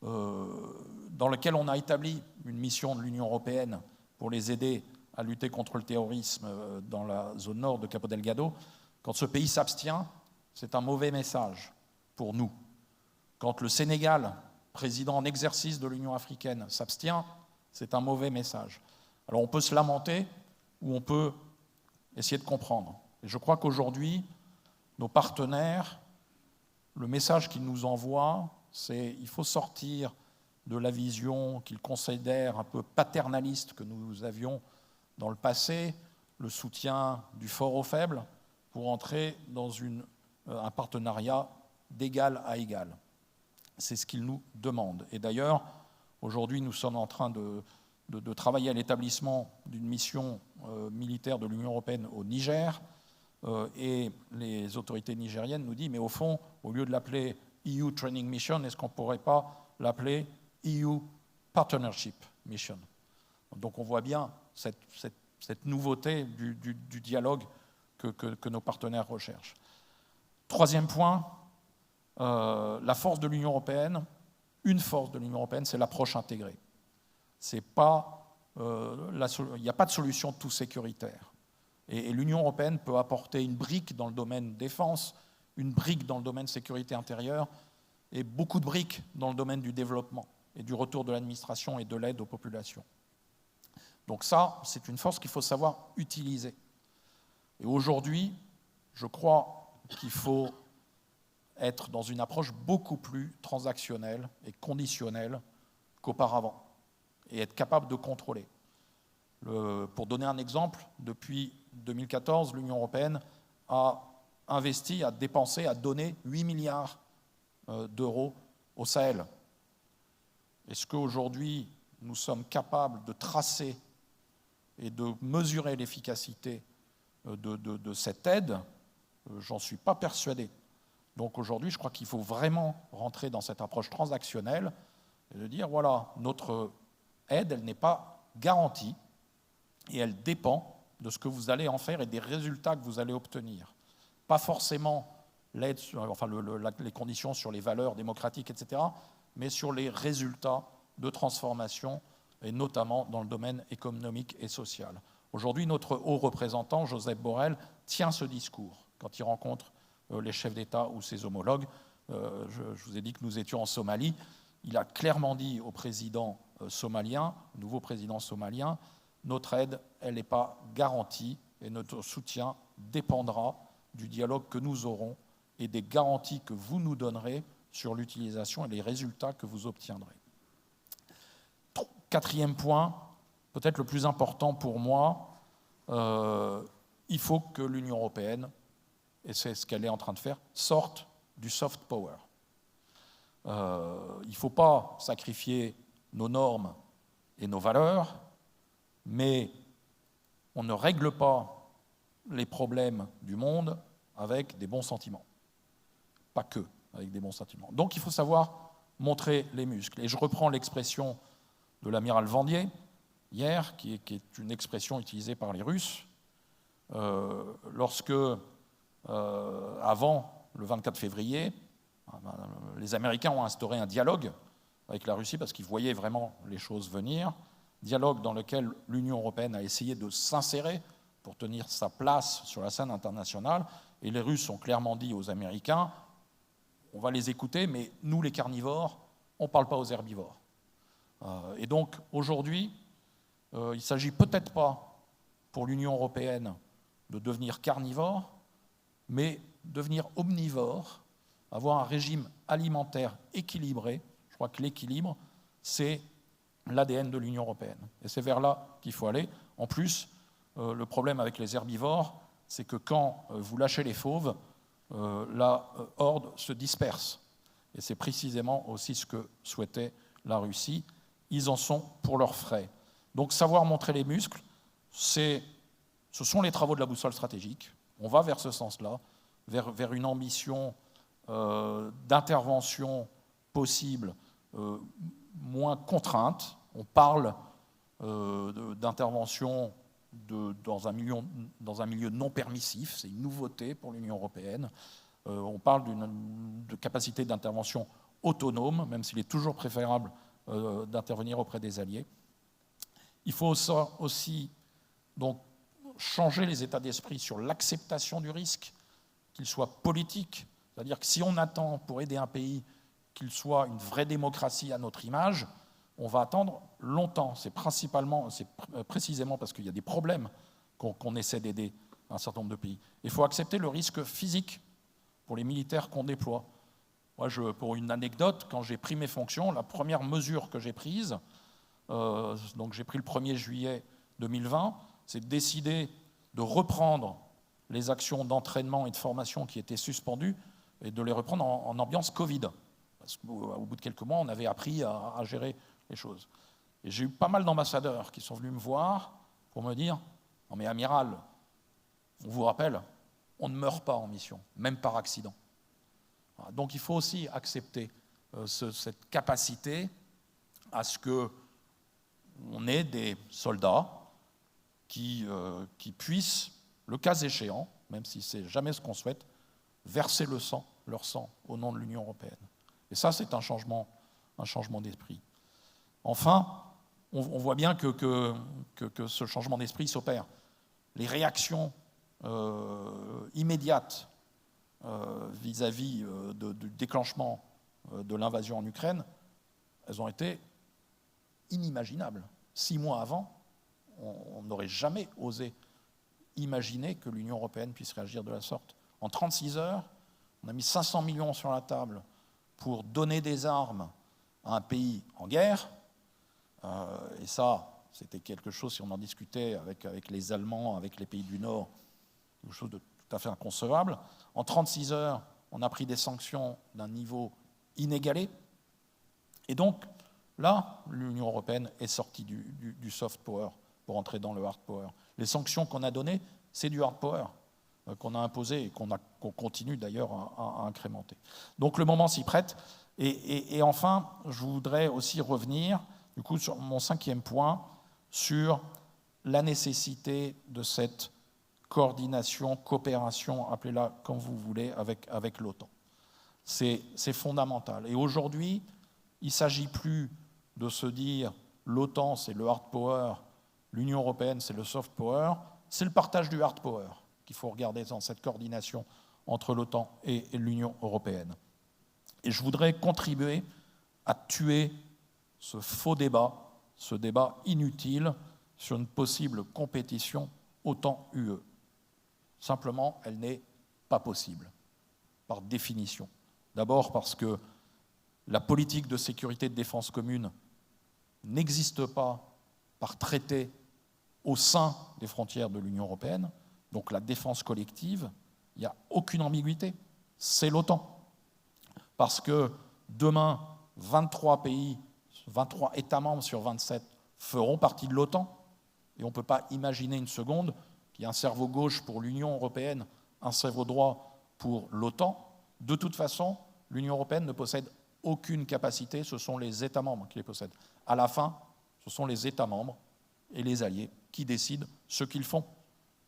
dans lequel on a établi une mission de l'Union européenne pour les aider à lutter contre le terrorisme dans la zone nord de Cabo Delgado, quand ce pays s'abstient, c'est un mauvais message pour nous. Quand le Sénégal, président en exercice de l'Union africaine, s'abstient, c'est un mauvais message. Alors on peut se lamenter ou on peut essayer de comprendre. Et je crois qu'aujourd'hui, nos partenaires, le message qu'ils nous envoient, c'est qu'il faut sortir de la vision qu'ils considèrent un peu paternaliste que nous avions dans le passé, le soutien du fort au faible, pour entrer dans un partenariat d'égal à égal. C'est ce qu'ils nous demandent. Et d'ailleurs, aujourd'hui, nous sommes en train de travailler à l'établissement d'une mission militaire de l'Union européenne au Niger, et les autorités nigériennes nous disent, mais au fond, au lieu de l'appeler EU Training Mission, est-ce qu'on ne pourrait pas l'appeler EU Partnership Mission? Donc on voit bien cette nouveauté du dialogue que nos partenaires recherchent. Troisième point, la force de l'Union européenne, une force de l'Union européenne, c'est l'approche intégrée. Il n'y a pas de solution tout sécuritaire. Et l'Union européenne peut apporter une brique dans le domaine défense, une brique dans le domaine sécurité intérieure, et beaucoup de briques dans le domaine du développement et du retour de l'administration et de l'aide aux populations. Donc ça, c'est une force qu'il faut savoir utiliser. Et aujourd'hui, je crois qu'il faut être dans une approche beaucoup plus transactionnelle et conditionnelle qu'auparavant, et être capable de contrôler. Pour donner un exemple, depuis 2014, l'Union européenne a investi, a dépensé, a donné 8 milliards d'euros au Sahel. Est-ce qu'aujourd'hui, nous sommes capables de tracer et de mesurer l'efficacité de cette aide? J'en suis pas persuadé. Donc aujourd'hui, je crois qu'il faut vraiment rentrer dans cette approche transactionnelle et de dire, voilà, notre aide, elle n'est pas garantie et elle dépend de ce que vous allez en faire et des résultats que vous allez obtenir. Pas forcément l'aide, les conditions sur les valeurs démocratiques, etc., mais sur les résultats de transformation, et notamment dans le domaine économique et social. Aujourd'hui, notre haut représentant, Josep Borrell, tient ce discours quand il rencontre les chefs d'État ou ses homologues. Je vous ai dit que nous étions en Somalie. Il a clairement dit au président somalien, nouveau président somalien, notre aide, elle n'est pas garantie et notre soutien dépendra du dialogue que nous aurons et des garanties que vous nous donnerez sur l'utilisation et les résultats que vous obtiendrez. Quatrième point, peut-être le plus important pour moi, il faut que l'Union européenne, et c'est ce qu'elle est en train de faire, sorte du soft power. Il ne faut pas sacrifier nos normes et nos valeurs, mais on ne règle pas les problèmes du monde avec des bons sentiments. Pas que avec des bons sentiments. Donc il faut savoir montrer les muscles. Et je reprends l'expression de l'amiral Vandier, hier, qui est une expression utilisée par les Russes, lorsque, avant le 24 février, les Américains ont instauré un dialogue avec la Russie parce qu'ils voyaient vraiment les choses venir, dialogue dans lequel l'Union européenne a essayé de s'insérer pour tenir sa place sur la scène internationale, et les Russes ont clairement dit aux Américains, on va les écouter, mais nous les carnivores, on ne parle pas aux herbivores. Et donc aujourd'hui, il ne s'agit peut-être pas pour l'Union européenne de devenir carnivore, mais devenir omnivore, avoir un régime alimentaire équilibré. Je crois que l'équilibre, c'est l'ADN de l'Union européenne. Et c'est vers là qu'il faut aller. En plus, le problème avec les herbivores, c'est que quand vous lâchez les fauves, la horde se disperse. Et c'est précisément aussi ce que souhaitait la Russie. Ils en sont pour leurs frais. Donc savoir montrer les muscles, ce sont les travaux de la boussole stratégique. On va vers ce sens-là, vers une ambition d'intervention possible moins contrainte. On parle d'intervention dans un milieu non permissif, c'est une nouveauté pour l'Union européenne. On parle de capacité d'intervention autonome, même s'il est toujours préférable d'intervenir auprès des alliés. Il faut aussi donc, changer les états d'esprit sur l'acceptation du risque, qu'il soit politique, c'est-à-dire que si on attend pour aider un pays qu'il soit une vraie démocratie à notre image, on va attendre longtemps. C'est précisément parce qu'il y a des problèmes qu'on essaie d'aider un certain nombre de pays. Il faut accepter le risque physique pour les militaires qu'on déploie. Moi, pour une anecdote, quand j'ai pris mes fonctions, la première mesure que j'ai prise, donc j'ai pris le 1er juillet 2020, c'est de décider de reprendre les actions d'entraînement et de formation qui étaient suspendues et de les reprendre en ambiance Covid. Parce qu'au bout de quelques mois, on avait appris à gérer les choses. Et j'ai eu pas mal d'ambassadeurs qui sont venus me voir pour me dire « Non mais amiral, on vous rappelle, on ne meurt pas en mission, même par accident. » Donc il faut aussi accepter cette capacité à ce qu'on ait des soldats qui puissent, le cas échéant, même si ce n'est jamais ce qu'on souhaite, verser leur sang au nom de l'Union européenne. Et ça, c'est un changement d'esprit. Enfin, on voit bien que ce changement d'esprit s'opère. Les réactions immédiates vis-à-vis du déclenchement de l'invasion en Ukraine, elles ont été inimaginables. 6 mois avant, on n'aurait jamais osé imaginer que l'Union européenne puisse réagir de la sorte. En 36 heures, on a mis 500 millions sur la table pour donner des armes à un pays en guerre. Et ça, c'était quelque chose, si on en discutait avec les Allemands, avec les pays du Nord, quelque chose de tout à fait inconcevable. En 36 heures, on a pris des sanctions d'un niveau inégalé. Et donc, là, l'Union européenne est sortie du soft power pour entrer dans le hard power. Les sanctions qu'on a données, c'est du hard power qu'on a imposé et qu'on continue d'ailleurs à incrémenter. Donc le moment s'y prête. Et enfin, je voudrais aussi revenir, du coup, sur mon 5e point, sur la nécessité de cette coordination, coopération, appelez-la comme vous voulez, avec l'OTAN. C'est fondamental. Et aujourd'hui, il ne s'agit plus de se dire l'OTAN, c'est le hard power, l'Union européenne, c'est le soft power, c'est le partage du hard power qu'il faut regarder dans cette coordination entre l'OTAN et l'Union européenne. Et je voudrais contribuer à tuer ce faux débat, ce débat inutile sur une possible compétition OTAN-UE. Simplement, elle n'est pas possible, par définition. D'abord parce que la politique de sécurité et de défense commune n'existe pas par traité au sein des frontières de l'Union européenne. Donc la défense collective, il n'y a aucune ambiguïté, c'est l'OTAN. Parce que demain, 23 pays, 23 États membres sur 27 feront partie de l'OTAN, et on ne peut pas imaginer une seconde qu'il y ait un cerveau gauche pour l'Union européenne, un cerveau droit pour l'OTAN. De toute façon, l'Union européenne ne possède aucune capacité, ce sont les États membres qui les possèdent. À la fin, ce sont les États membres et les alliés qui décident ce qu'ils font.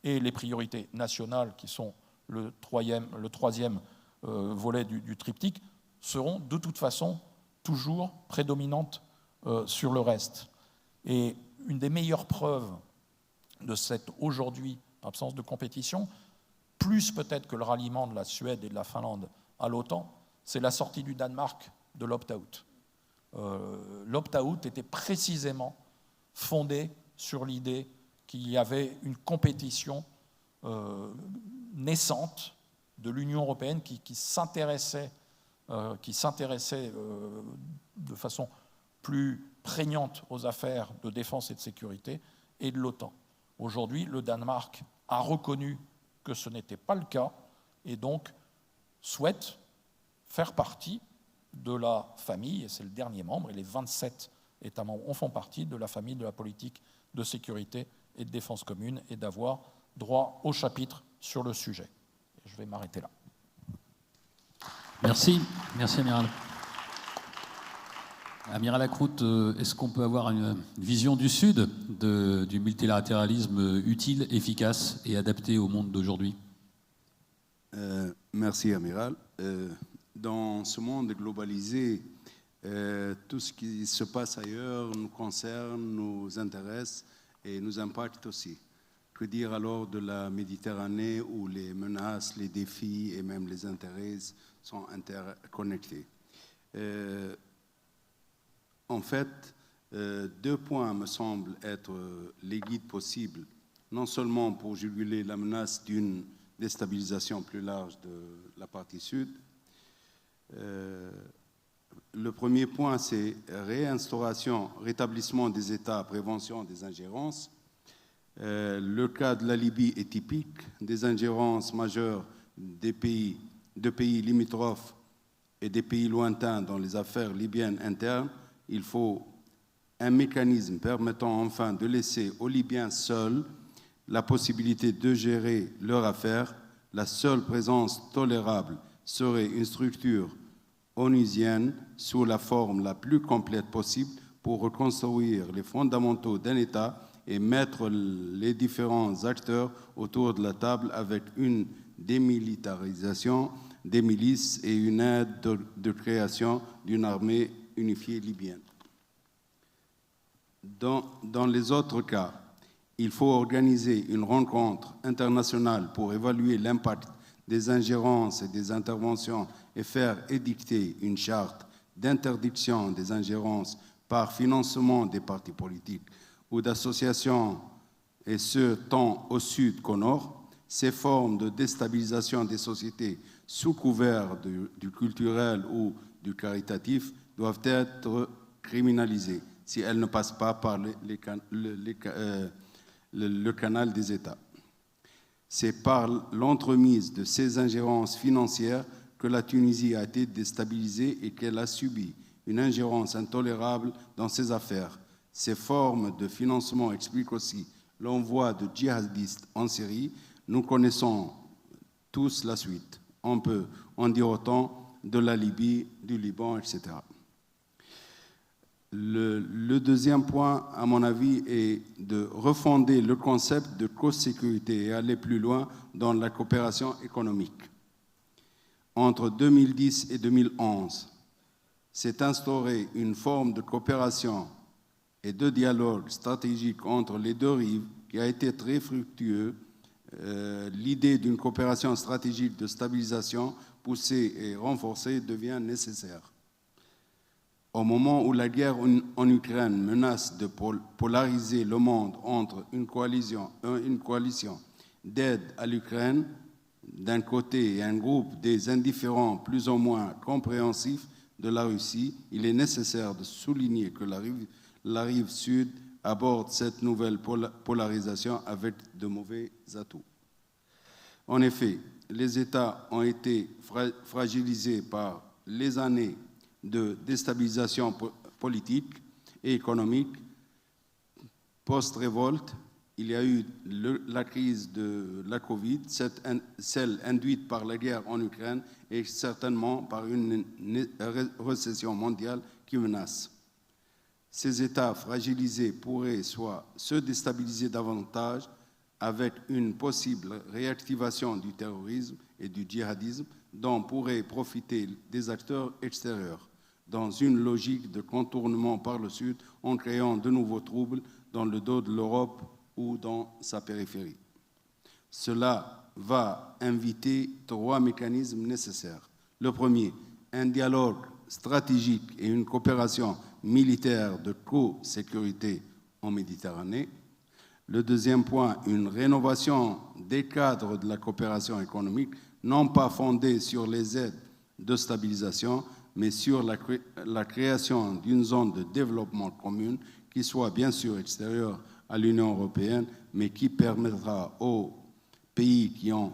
Et les priorités nationales, qui sont le troisième volet du triptyque, seront de toute façon toujours prédominantes sur le reste. Et une des meilleures preuves de cette, aujourd'hui, absence de compétition, plus peut-être que le ralliement de la Suède et de la Finlande à l'OTAN, c'est la sortie du Danemark de l'opt-out. L'opt-out était précisément fondé sur l'idée qu'il y avait une compétition naissante de l'Union européenne qui s'intéressait de façon plus prégnante aux affaires de défense et de sécurité et de l'OTAN. Aujourd'hui, le Danemark a reconnu que ce n'était pas le cas et donc souhaite faire partie de la famille, et c'est le dernier membre, et les 27 États membres en font partie de la famille de la politique de sécurité et de défense commune, et d'avoir droit au chapitre sur le sujet. Et je vais m'arrêter là. Merci, merci Amiral. Amiral Lacroute, est-ce qu'on peut avoir une vision du Sud du multilatéralisme utile, efficace et adapté au monde d'aujourd'hui? Merci, Amiral. Dans ce monde globalisé, tout ce qui se passe ailleurs nous concerne, nous intéresse et nous impacte aussi. Que dire alors de la Méditerranée où les menaces, les défis et même les intérêts sont interconnectés? En fait, 2 points me semblent être les guides possibles, non seulement pour juguler la menace d'une déstabilisation plus large de la partie sud. Le premier point, c'est rétablissement des États, prévention des ingérences. Le cas de la Libye est typique des ingérences majeures de pays limitrophes et des pays lointains dans les affaires libyennes internes. Il faut un mécanisme permettant enfin de laisser aux Libyens seuls la possibilité de gérer leurs affaires. La seule présence tolérable serait une structure onusienne sous la forme la plus complète possible pour reconstruire les fondamentaux d'un État et mettre les différents acteurs autour de la table avec une démilitarisation des milices et une aide de création d'une armée unifiée libyenne. Dans les autres cas, il faut organiser une rencontre internationale pour évaluer l'impact des ingérences et des interventions et faire édicter une charte d'interdiction des ingérences par financement des partis politiques ou d'associations, et ce, tant au sud qu'au nord. Ces formes de déstabilisation des sociétés sous couvert du culturel ou du caritatif doivent être criminalisées si elles ne passent pas par le canal des États. C'est par l'entremise de ces ingérences financières que la Tunisie a été déstabilisée et qu'elle a subi une ingérence intolérable dans ses affaires. Ces formes de financement expliquent aussi l'envoi de djihadistes en Syrie. Nous connaissons tous la suite. On peut en dire autant de la Libye, du Liban, etc. Le deuxième point, à mon avis, est de refonder le concept de co-sécurité et aller plus loin dans la coopération économique. Entre 2010 et 2011, s'est instaurée une forme de coopération et de dialogue stratégique entre les deux rives qui a été très fructueux. L'idée d'une coopération stratégique de stabilisation poussée et renforcée devient nécessaire. Au moment où la guerre en Ukraine menace de polariser le monde entre une coalition d'aide à l'Ukraine d'un côté et un groupe des indifférents plus ou moins compréhensifs de la Russie, il est nécessaire de souligner que la rive sud aborde cette nouvelle polarisation avec de mauvais atouts. En effet, les États ont été fragilisés par les années de déstabilisation politique et économique. Post-révolte, il y a eu la crise de la Covid, celle induite par la guerre en Ukraine et certainement par une récession mondiale qui menace. Ces États fragilisés pourraient soit se déstabiliser davantage avec une possible réactivation du terrorisme et du djihadisme dont pourraient profiter des acteurs extérieurs, dans une logique de contournement par le Sud en créant de nouveaux troubles dans le dos de l'Europe ou dans sa périphérie. Cela va inviter 3 mécanismes nécessaires. Le premier, un dialogue stratégique et une coopération militaire de co-sécurité en Méditerranée. Le deuxième point, une rénovation des cadres de la coopération économique, non pas fondée sur les aides de stabilisation, mais sur la création d'une zone de développement commune qui soit bien sûr extérieure à l'Union européenne, mais qui permettra aux pays qui ont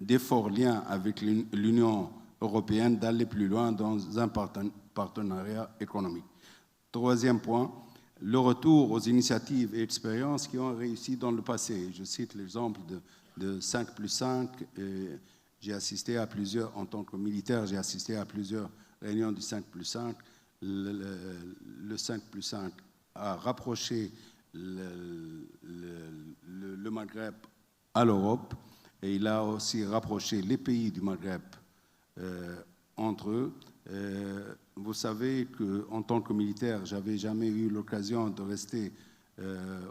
des forts liens avec l'Union européenne d'aller plus loin dans un partenariat économique. Troisième point, le retour aux initiatives et expériences qui ont réussi dans le passé. Je cite l'exemple de 5+5. J'ai assisté à plusieurs, en tant que militaire, j'ai assisté à plusieurs réunions du 5+5. Le 5+5 a rapproché le Maghreb à l'Europe et il a aussi rapproché les pays du Maghreb entre eux. Vous savez qu'en tant que militaire, je n'avais jamais eu l'occasion de rester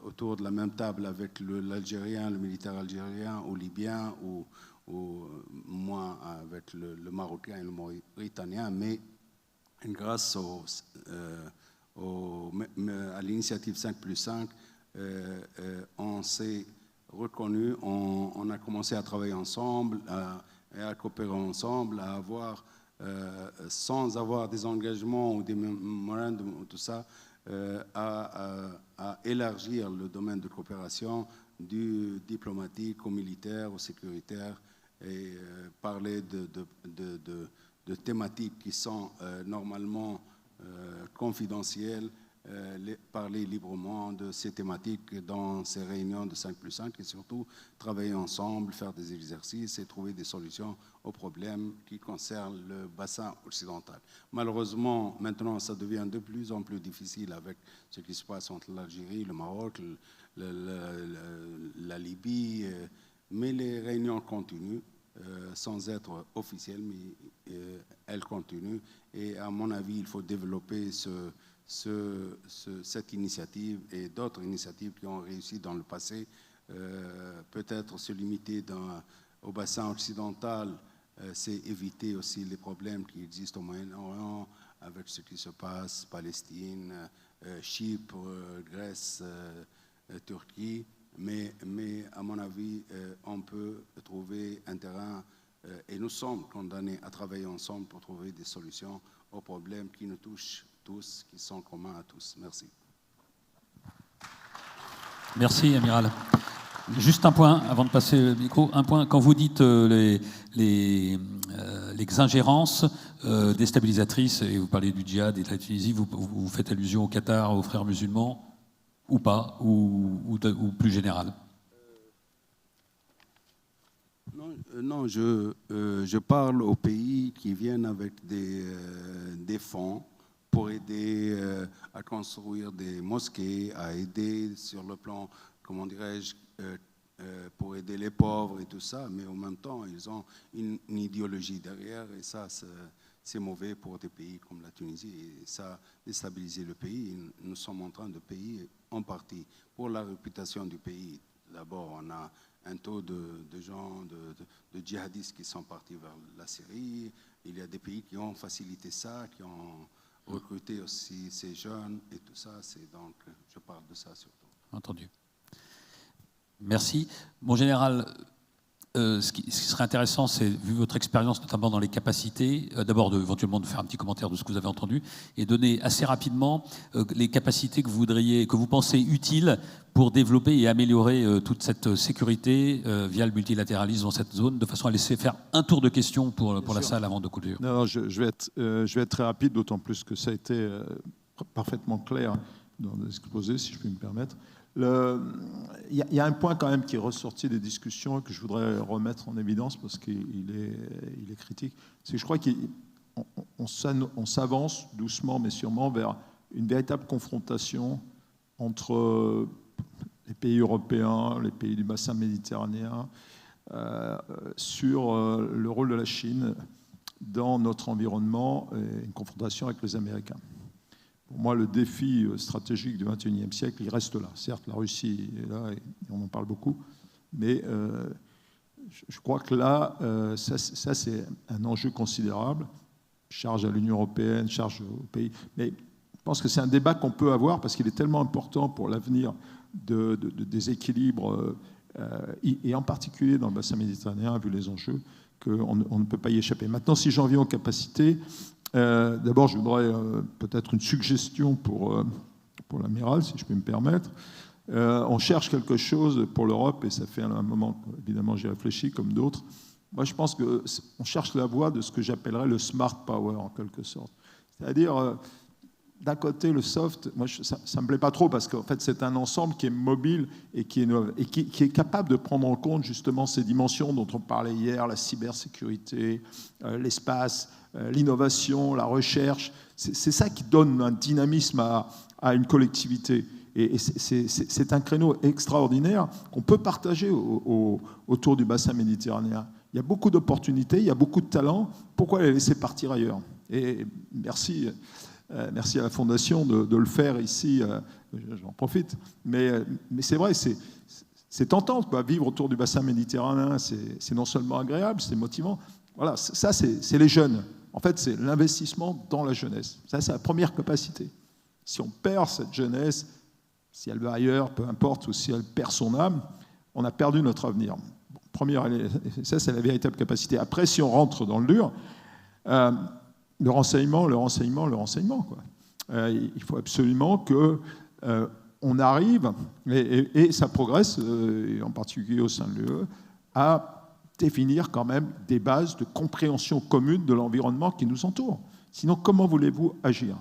autour de la même table avec l'Algérien, le militaire algérien ou libyen ou moins avec le Marocain et le Mauritanien, mais grâce à l'initiative 5+5, on s'est reconnus, on a commencé à travailler ensemble, à coopérer ensemble, à avoir, sans avoir des engagements ou des mémorandums, tout ça, à élargir le domaine de coopération du diplomatique au militaire, au sécuritaire, et parler de thématiques qui sont normalement confidentielles, parler librement de ces thématiques dans ces réunions de 5+5 et surtout travailler ensemble, faire des exercices et trouver des solutions aux problèmes qui concernent le bassin occidental. Malheureusement, maintenant, ça devient de plus en plus difficile avec ce qui se passe entre l'Algérie, le Maroc, la Libye, mais les réunions continuent. Sans être officielles, mais elles continuent. Et à mon avis, il faut développer cette initiative et d'autres initiatives qui ont réussi dans le passé. Peut-être se limiter au bassin occidental, c'est éviter aussi les problèmes qui existent au Moyen-Orient avec ce qui se passe, Palestine, Chypre, Grèce, Turquie. Mais à mon avis, on peut trouver un terrain et nous sommes condamnés à travailler ensemble pour trouver des solutions aux problèmes qui nous touchent tous, qui sont communs à tous. Merci. Merci, Amiral. Juste un point, avant de passer le micro, un point. Quand vous dites les ingérences déstabilisatrices, et vous parlez du djihad et de la Tunisie, vous faites allusion au Qatar, aux frères musulmans ou pas, ou plus général? Non, je parle aux pays qui viennent avec des fonds pour aider à construire des mosquées, à aider sur le plan, comment dirais-je, pour aider les pauvres et tout ça, mais en même temps, ils ont une idéologie derrière et ça, c'est mauvais pour des pays comme la Tunisie et ça a déstabilisé le pays. Nous sommes en train de payer en partie pour la réputation du pays. D'abord, on a un taux de gens, de djihadistes qui sont partis vers la Syrie. Il y a des pays qui ont facilité ça, qui ont recruté aussi ces jeunes et tout ça. Donc, je parle de ça surtout. Entendu. Merci. Mon général, ce qui serait intéressant, c'est, vu votre expérience, notamment dans les capacités, d'abord éventuellement de faire un petit commentaire de ce que vous avez entendu, et donner assez rapidement les capacités que vous pensez utiles pour développer et améliorer toute cette sécurité via le multilatéralisme dans cette zone, de façon à laisser faire un tour de questions pour la salle avant de conclure. Non, je vais être très rapide, d'autant plus que ça a été parfaitement clair dans l'exposé, si je puis me permettre. Il y a un point quand même qui est ressorti des discussions que je voudrais remettre en évidence parce qu'il est critique. C'est que je crois qu'on s'avance doucement mais sûrement vers une véritable confrontation entre les pays européens, les pays du bassin méditerranéen, sur le rôle de la Chine dans notre environnement et une confrontation avec les Américains. Pour moi, le défi stratégique du XXIe siècle, il reste là. Certes, la Russie est là et on en parle beaucoup, mais je crois que là, ça c'est un enjeu considérable. Charge à l'Union européenne, charge aux pays. Mais je pense que c'est un débat qu'on peut avoir parce qu'il est tellement important pour l'avenir des équilibres, et en particulier dans le bassin méditerranéen, vu les enjeux, qu'on ne peut pas y échapper. Maintenant, si j'en viens aux capacités, D'abord, je voudrais peut-être une suggestion pour l'amiral, si je peux me permettre. On cherche quelque chose pour l'Europe, et ça fait un moment, évidemment, j'y réfléchis comme d'autres. Moi, je pense qu'on cherche la voie de ce que j'appellerais le smart power, en quelque sorte. C'est-à-dire, d'un côté, le soft, moi, ça ne me plaît pas trop, parce qu'en fait, c'est un ensemble qui est mobile et qui est capable de prendre en compte justement ces dimensions dont on parlait hier, la cybersécurité, l'espace, l'innovation, la recherche. C'est ça qui donne un dynamisme à une collectivité. Et c'est un créneau extraordinaire qu'on peut partager autour du bassin méditerranéen. Il y a beaucoup d'opportunités, il y a beaucoup de talents. Pourquoi les laisser partir ailleurs? Et merci à la Fondation de le faire ici. J'en profite. Mais c'est vrai, c'est tentant. Vivre autour du bassin méditerranéen, c'est non seulement agréable, c'est motivant. Voilà, ça, c'est les jeunes. En fait, c'est l'investissement dans la jeunesse. Ça, c'est la première capacité. Si on perd cette jeunesse, si elle va ailleurs, peu importe, ou si elle perd son âme, on a perdu notre avenir. Ça, c'est la véritable capacité. Après, si on rentre dans le dur, le renseignement, quoi. Il faut absolument qu'on arrive, et ça progresse, et en particulier au sein de l'UE, à définir quand même des bases de compréhension commune de l'environnement qui nous entoure. Sinon, comment voulez-vous agir?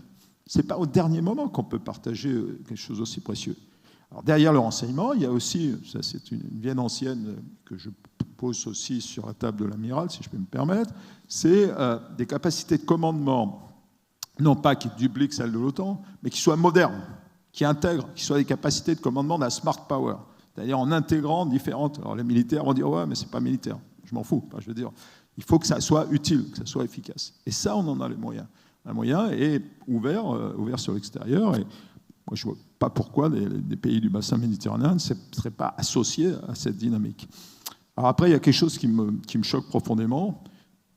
Ce n'est pas au dernier moment qu'on peut partager quelque chose d'aussi précieux. Alors, derrière le renseignement, il y a aussi, ça c'est une vieille ancienne que je pose aussi sur la table de l'amiral, si je peux me permettre, c'est des capacités de commandement, non pas qui dupliquent celles de l'OTAN, mais qui soient modernes, qui intègrent, qui soient des capacités de commandement d'un smart power, c'est-à-dire en intégrant différentes... Alors les militaires vont dire « ouais, mais c'est pas militaire ». Je m'en fous. Enfin, je veux dire, il faut que ça soit utile, que ça soit efficace. Et ça, on en a les moyens. Un moyen est ouvert sur l'extérieur. Et moi, je ne vois pas pourquoi des pays du bassin méditerranéen ne seraient pas associés à cette dynamique. Alors après, il y a quelque chose qui me choque profondément.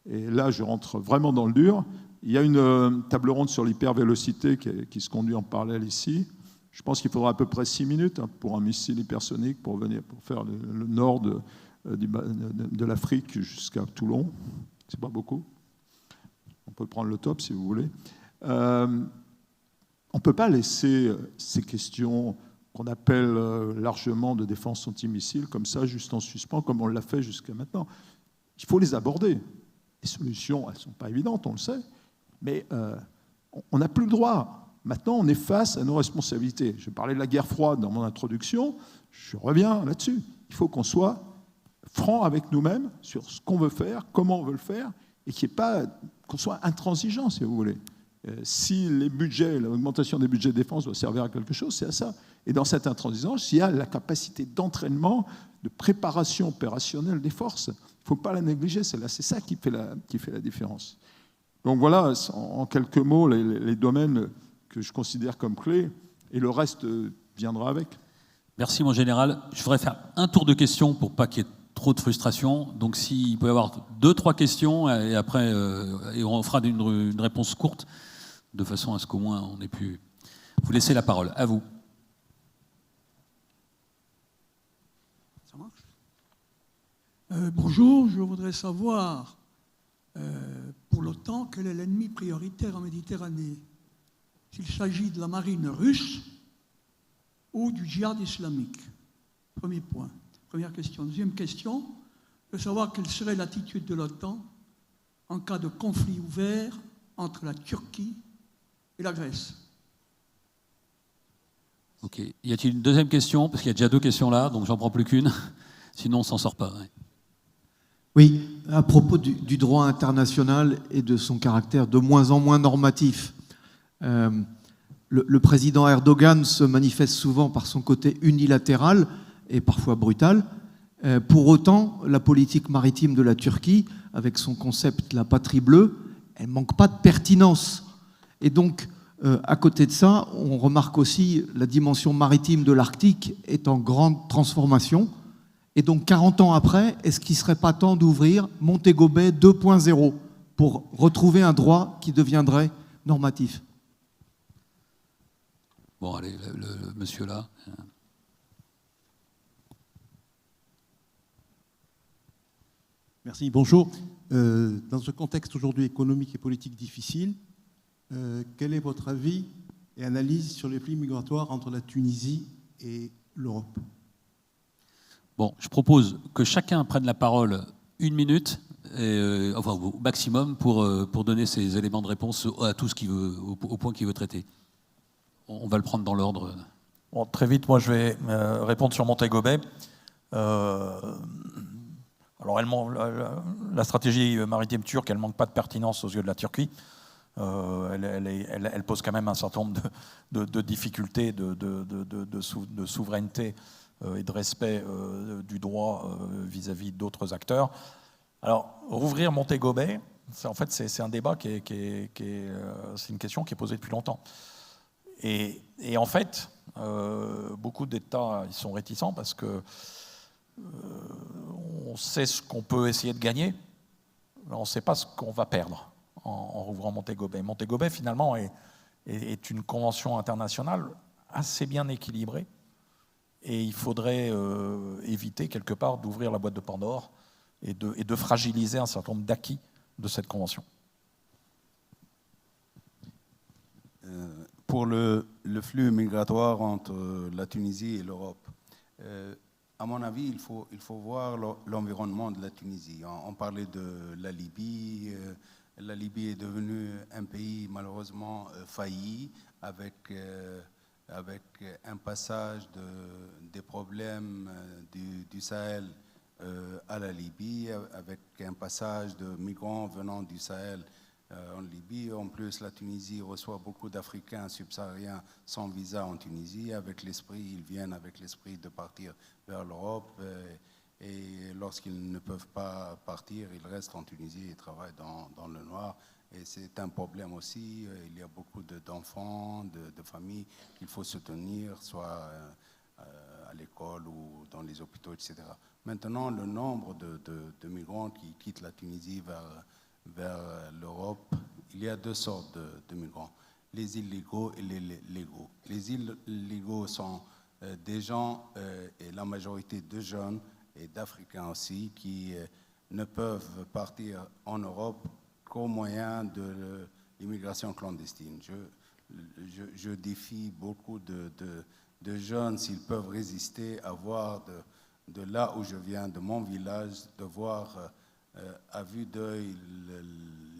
Et là, je rentre vraiment dans le dur. Il y a une table ronde sur l'hypervélocité qui se conduit en parallèle ici. Je pense qu'il faudra à peu près 6 minutes pour un missile hypersonique pour faire le nord de l'Afrique jusqu'à Toulon. C'est pas beaucoup. On peut prendre le top si vous voulez. On ne peut pas laisser ces questions qu'on appelle largement de défense antimissile comme ça, juste en suspens, comme on l'a fait jusqu'à maintenant. Il faut les aborder. Les solutions, elles ne sont pas évidentes, on le sait, mais on n'a plus le droit. Maintenant, on est face à nos responsabilités. Je parlais de la guerre froide dans mon introduction, je reviens là-dessus. Il faut qu'on soit franc avec nous-mêmes sur ce qu'on veut faire, comment on veut le faire, et qu'on soit intransigeant, si vous voulez. Si les budgets, l'augmentation des budgets de défense doit servir à quelque chose, c'est à ça. Et dans cette intransigeance, il y a la capacité d'entraînement, de préparation opérationnelle des forces. Il ne faut pas la négliger, c'est ça qui fait la différence. Donc voilà, en quelques mots, les domaines que je considère comme clés, et le reste viendra avec. Merci, mon général. Je voudrais faire un tour de questions pour pas qu'il y ait trop de frustration. Donc s'il peut y avoir 2-3 questions, et après et on fera une réponse courte, de façon à ce qu'au moins on ait pu vous laisser la parole. À vous. Ça marche ? Bonjour, je voudrais savoir, pour l'OTAN, quel est l'ennemi prioritaire en Méditerranée ? S'il s'agit de la marine russe ou du djihad islamique. Premier point, première question. Deuxième question, je veux savoir quelle serait l'attitude de l'OTAN en cas de conflit ouvert entre la Turquie et la Grèce. Ok. Y a-t-il une deuxième question? Parce qu'il y a déjà 2 questions là, donc j'en prends plus qu'une. Sinon, on ne s'en sort pas. Ouais. Oui, à propos du droit international et de son caractère de moins en moins normatif. Le président Erdogan se manifeste souvent par son côté unilatéral et parfois brutal. Pour autant, la politique maritime de la Turquie, avec son concept la patrie bleue, elle ne manque pas de pertinence. Et donc, à côté de ça, on remarque aussi la dimension maritime de l'Arctique est en grande transformation. Et donc, 40 ans après, est-ce qu'il ne serait pas temps d'ouvrir Montego Bay 2.0 pour retrouver un droit qui deviendrait normatif? Bon, allez, le monsieur là. Merci, bonjour. Dans ce contexte aujourd'hui économique et politique difficile, quel est votre avis et analyse sur les flux migratoires entre la Tunisie et l'Europe? Bon, je propose que chacun prenne la parole 1 minute, enfin au maximum, pour donner ses éléments de réponse à tout ce qu'il veut, au point qu'il veut traiter. On va le prendre dans l'ordre. Bon, très vite, moi je vais répondre sur Montego Bay. Alors, la stratégie maritime turque, elle ne manque pas de pertinence aux yeux de la Turquie. Elle pose quand même un certain nombre de difficultés de souveraineté et de respect du droit vis-à-vis d'autres acteurs. Alors, rouvrir Montego Bay, en fait, c'est un débat c'est une question qui est posée depuis longtemps. Et en fait, beaucoup d'États ils sont réticents parce que on sait ce qu'on peut essayer de gagner, mais on ne sait pas ce qu'on va perdre en rouvrant Montego Bay. Montego Bay, finalement, est une convention internationale assez bien équilibrée, et il faudrait éviter, quelque part, d'ouvrir la boîte de Pandore et de fragiliser un certain nombre d'acquis de cette convention. Pour le flux migratoire entre la Tunisie et l'Europe, à mon avis, il faut voir l'environnement de la Tunisie. On parlait de la Libye. La Libye est devenue un pays malheureusement failli, avec un passage des problèmes du Sahel à la Libye, avec un passage de migrants venant du Sahel en Libye. En plus, la Tunisie reçoit beaucoup d'Africains subsahariens sans visa en Tunisie. Ils viennent avec l'esprit de partir vers l'Europe. Et lorsqu'ils ne peuvent pas partir, ils restent en Tunisie et travaillent dans le noir. Et c'est un problème aussi. Il y a beaucoup d'enfants, de familles qu'il faut soutenir, soit à l'école ou dans les hôpitaux, etc. Maintenant, le nombre de migrants qui quittent la Tunisie vers l'Europe, il y a 2 sortes de migrants, les illégaux et les légaux. Les illégaux sont des gens, et la majorité de jeunes et d'Africains aussi, qui ne peuvent partir en Europe qu'au moyen de l'immigration clandestine. Je défie beaucoup de jeunes, s'ils peuvent résister, à voir de là où je viens, de mon village, de voir à vue d'œil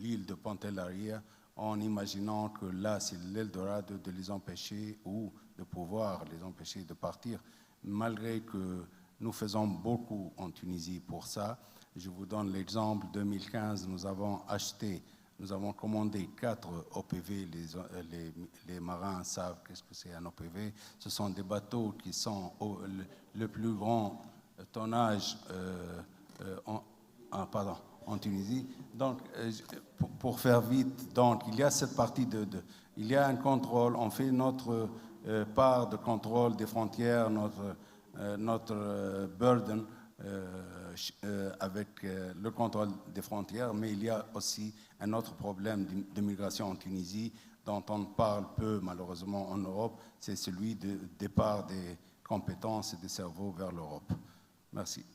l'île de Pantelleria, en imaginant que là, c'est l'Eldorado, de les empêcher ou de pouvoir les empêcher de partir, malgré que nous faisons beaucoup en Tunisie pour ça. Je vous donne l'exemple, 2015, nous avons commandé 4 OPV, les marins savent qu'est-ce que c'est un OPV. Ce sont des bateaux qui sont le plus grand tonnage en Tunisie. Donc, pour faire vite, donc, il y a cette partie il y a un contrôle, on fait notre part de contrôle des frontières, notre burden avec le contrôle des frontières, mais il y a aussi un autre problème de migration en Tunisie dont on parle peu malheureusement en Europe, c'est celui du départ des compétences et des cerveaux vers l'Europe. Merci.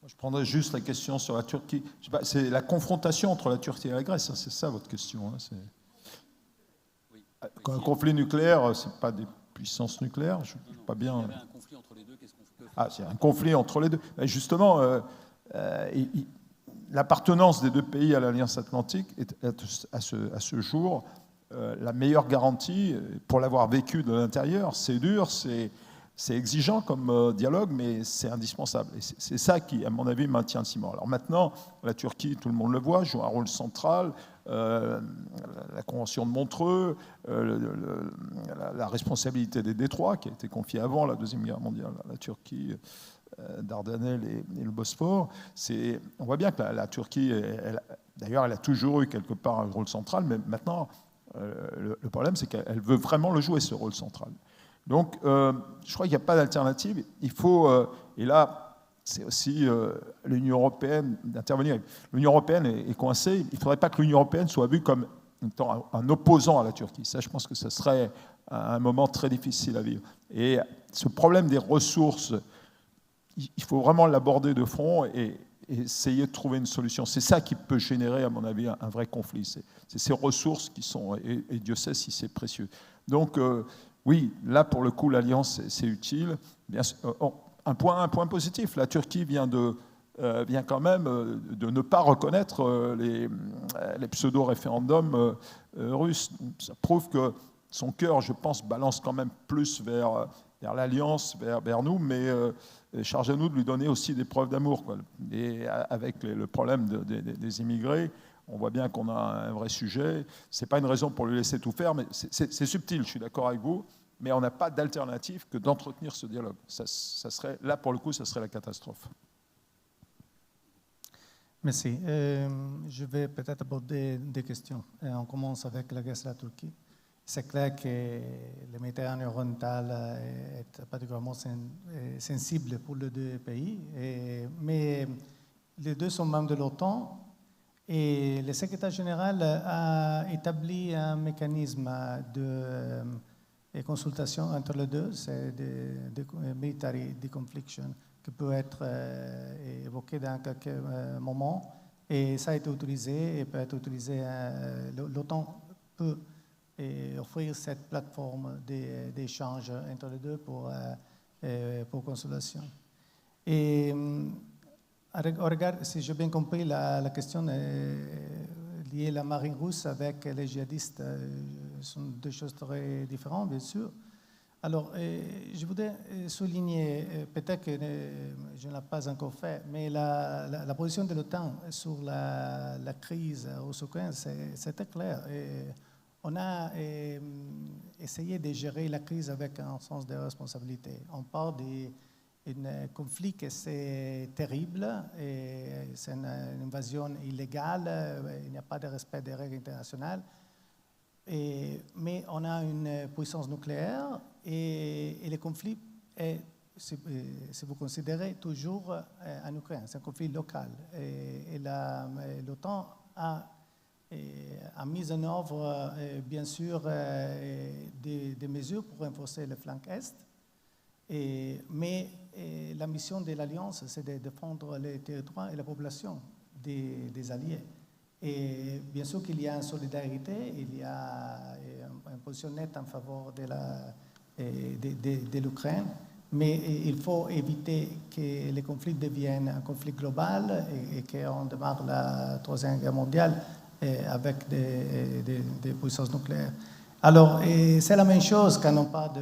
Je prendrais juste la question sur la Turquie. C'est la confrontation entre la Turquie et la Grèce, hein, c'est ça votre question. Hein, un conflit nucléaire, ce n'est pas des puissances nucléaires, je ne sais pas bien. Il y avait un conflit entre les deux, qu'est-ce qu'on peut faire ? Ah, c'est un conflit entre les deux. Mais justement, l'appartenance des 2 pays à l'Alliance Atlantique est à ce jour la meilleure garantie, pour l'avoir vécu de l'intérieur. C'est dur, c'est exigeant comme dialogue, mais c'est indispensable. Et c'est ça qui, à mon avis, maintient le ciment. Alors maintenant, la Turquie, tout le monde le voit, joue un rôle central. La Convention de Montreux, la responsabilité des détroits, qui a été confiée avant la Deuxième Guerre mondiale à la Turquie, Dardanelles et le Bosphore. On voit bien que la Turquie, d'ailleurs, elle a toujours eu quelque part un rôle central, mais maintenant, le problème, c'est qu'elle veut vraiment le jouer, ce rôle central. Donc, je crois qu'il n'y a pas d'alternative. Il faut, et là, c'est aussi l'Union européenne d'intervenir. L'Union européenne est coincée. Il ne faudrait pas que l'Union européenne soit vue comme étant un opposant à la Turquie. Ça, je pense que ce serait un moment très difficile à vivre. Et ce problème des ressources, il faut vraiment l'aborder de front. Et essayer de trouver une solution. C'est ça qui peut générer, à mon avis, un vrai conflit. C'est ces ressources qui sont, et Dieu sait si c'est précieux. Donc, oui, là, pour le coup, l'alliance, c'est utile. Bien sûr, un point positif, la Turquie vient quand même de ne pas reconnaître les pseudo-référendums russes. Ça prouve que son cœur, je pense, balance quand même plus vers l'alliance, vers nous, mais chargez-nous de lui donner aussi des preuves d'amour. Et avec le problème des immigrés, on voit bien qu'on a un vrai sujet. Ce n'est pas une raison pour lui laisser tout faire, mais c'est subtil, je suis d'accord avec vous, mais on n'a pas d'alternative que d'entretenir ce dialogue. Ça serait, là, pour le coup, ça serait la catastrophe. Merci. Je vais peut-être aborder des questions. On commence avec la Grèce et la Turquie. C'est clair que le Méditerranée orientale est particulièrement sensible pour les deux pays, mais les deux sont membres de l'OTAN et le secrétaire général a établi un mécanisme de consultation entre les deux, c'est de military deconfliction, qui peut être évoqué dans quelques moments, et ça a été utilisé et peut être utilisé. L'OTAN peut offrir cette plateforme d'échange entre les deux pour consolation. Et regarde, si j'ai bien compris, la question liée à la marine russe avec les djihadistes sont deux choses très différentes, bien sûr. Alors, je voudrais souligner, peut-être que je ne l'ai pas encore fait, mais la position de l'OTAN sur la crise russo-ukrainienne, c'est très clair. On a essayé de gérer la crise avec un sens de responsabilité. On parle d'un conflit qui est terrible, c'est une invasion illégale, il n'y a pas de respect des règles internationales, mais on a une puissance nucléaire et le conflit est, si vous considérez, toujours en Ukraine. C'est un conflit local. Et l'OTAN a mis en œuvre, bien sûr, des mesures pour renforcer le flanc Est. Mais la mission de l'Alliance, c'est de défendre les territoires et la population des alliés. Et bien sûr qu'il y a une solidarité, il y a une position nette en faveur de l'Ukraine, mais il faut éviter que le conflit devienne un conflit global et qu'on démarre la Troisième Guerre mondiale avec des puissances nucléaires. Alors, c'est la même chose quand on parle de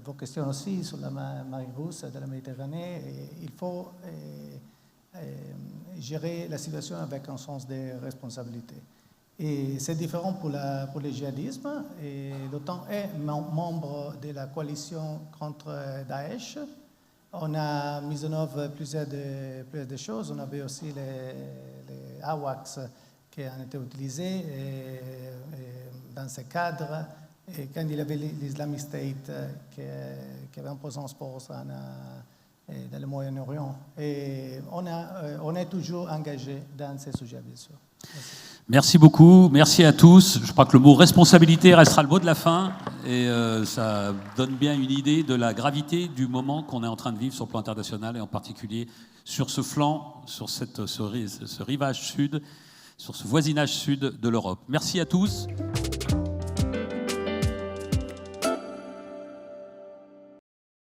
vos questions aussi sur la marine russe de la Méditerranée. Il faut gérer la situation avec un sens de responsabilité. Et c'est différent pour le djihadisme. L'OTAN est membre de la coalition contre Daesh. On a mis en œuvre plusieurs de choses. On avait aussi les AWACS qui ont été utilisés dans ce cadre. Et quand il y avait l'Islamic State qui avait une présence forte dans le Moyen-Orient. Et on est toujours engagé dans ces sujets, bien sûr. Merci beaucoup, merci à tous. Je crois que le mot responsabilité restera le mot de la fin et ça donne bien une idée de la gravité du moment qu'on est en train de vivre sur le plan international et en particulier sur ce flanc, sur ce rivage sud, sur ce voisinage sud de l'Europe. Merci à tous.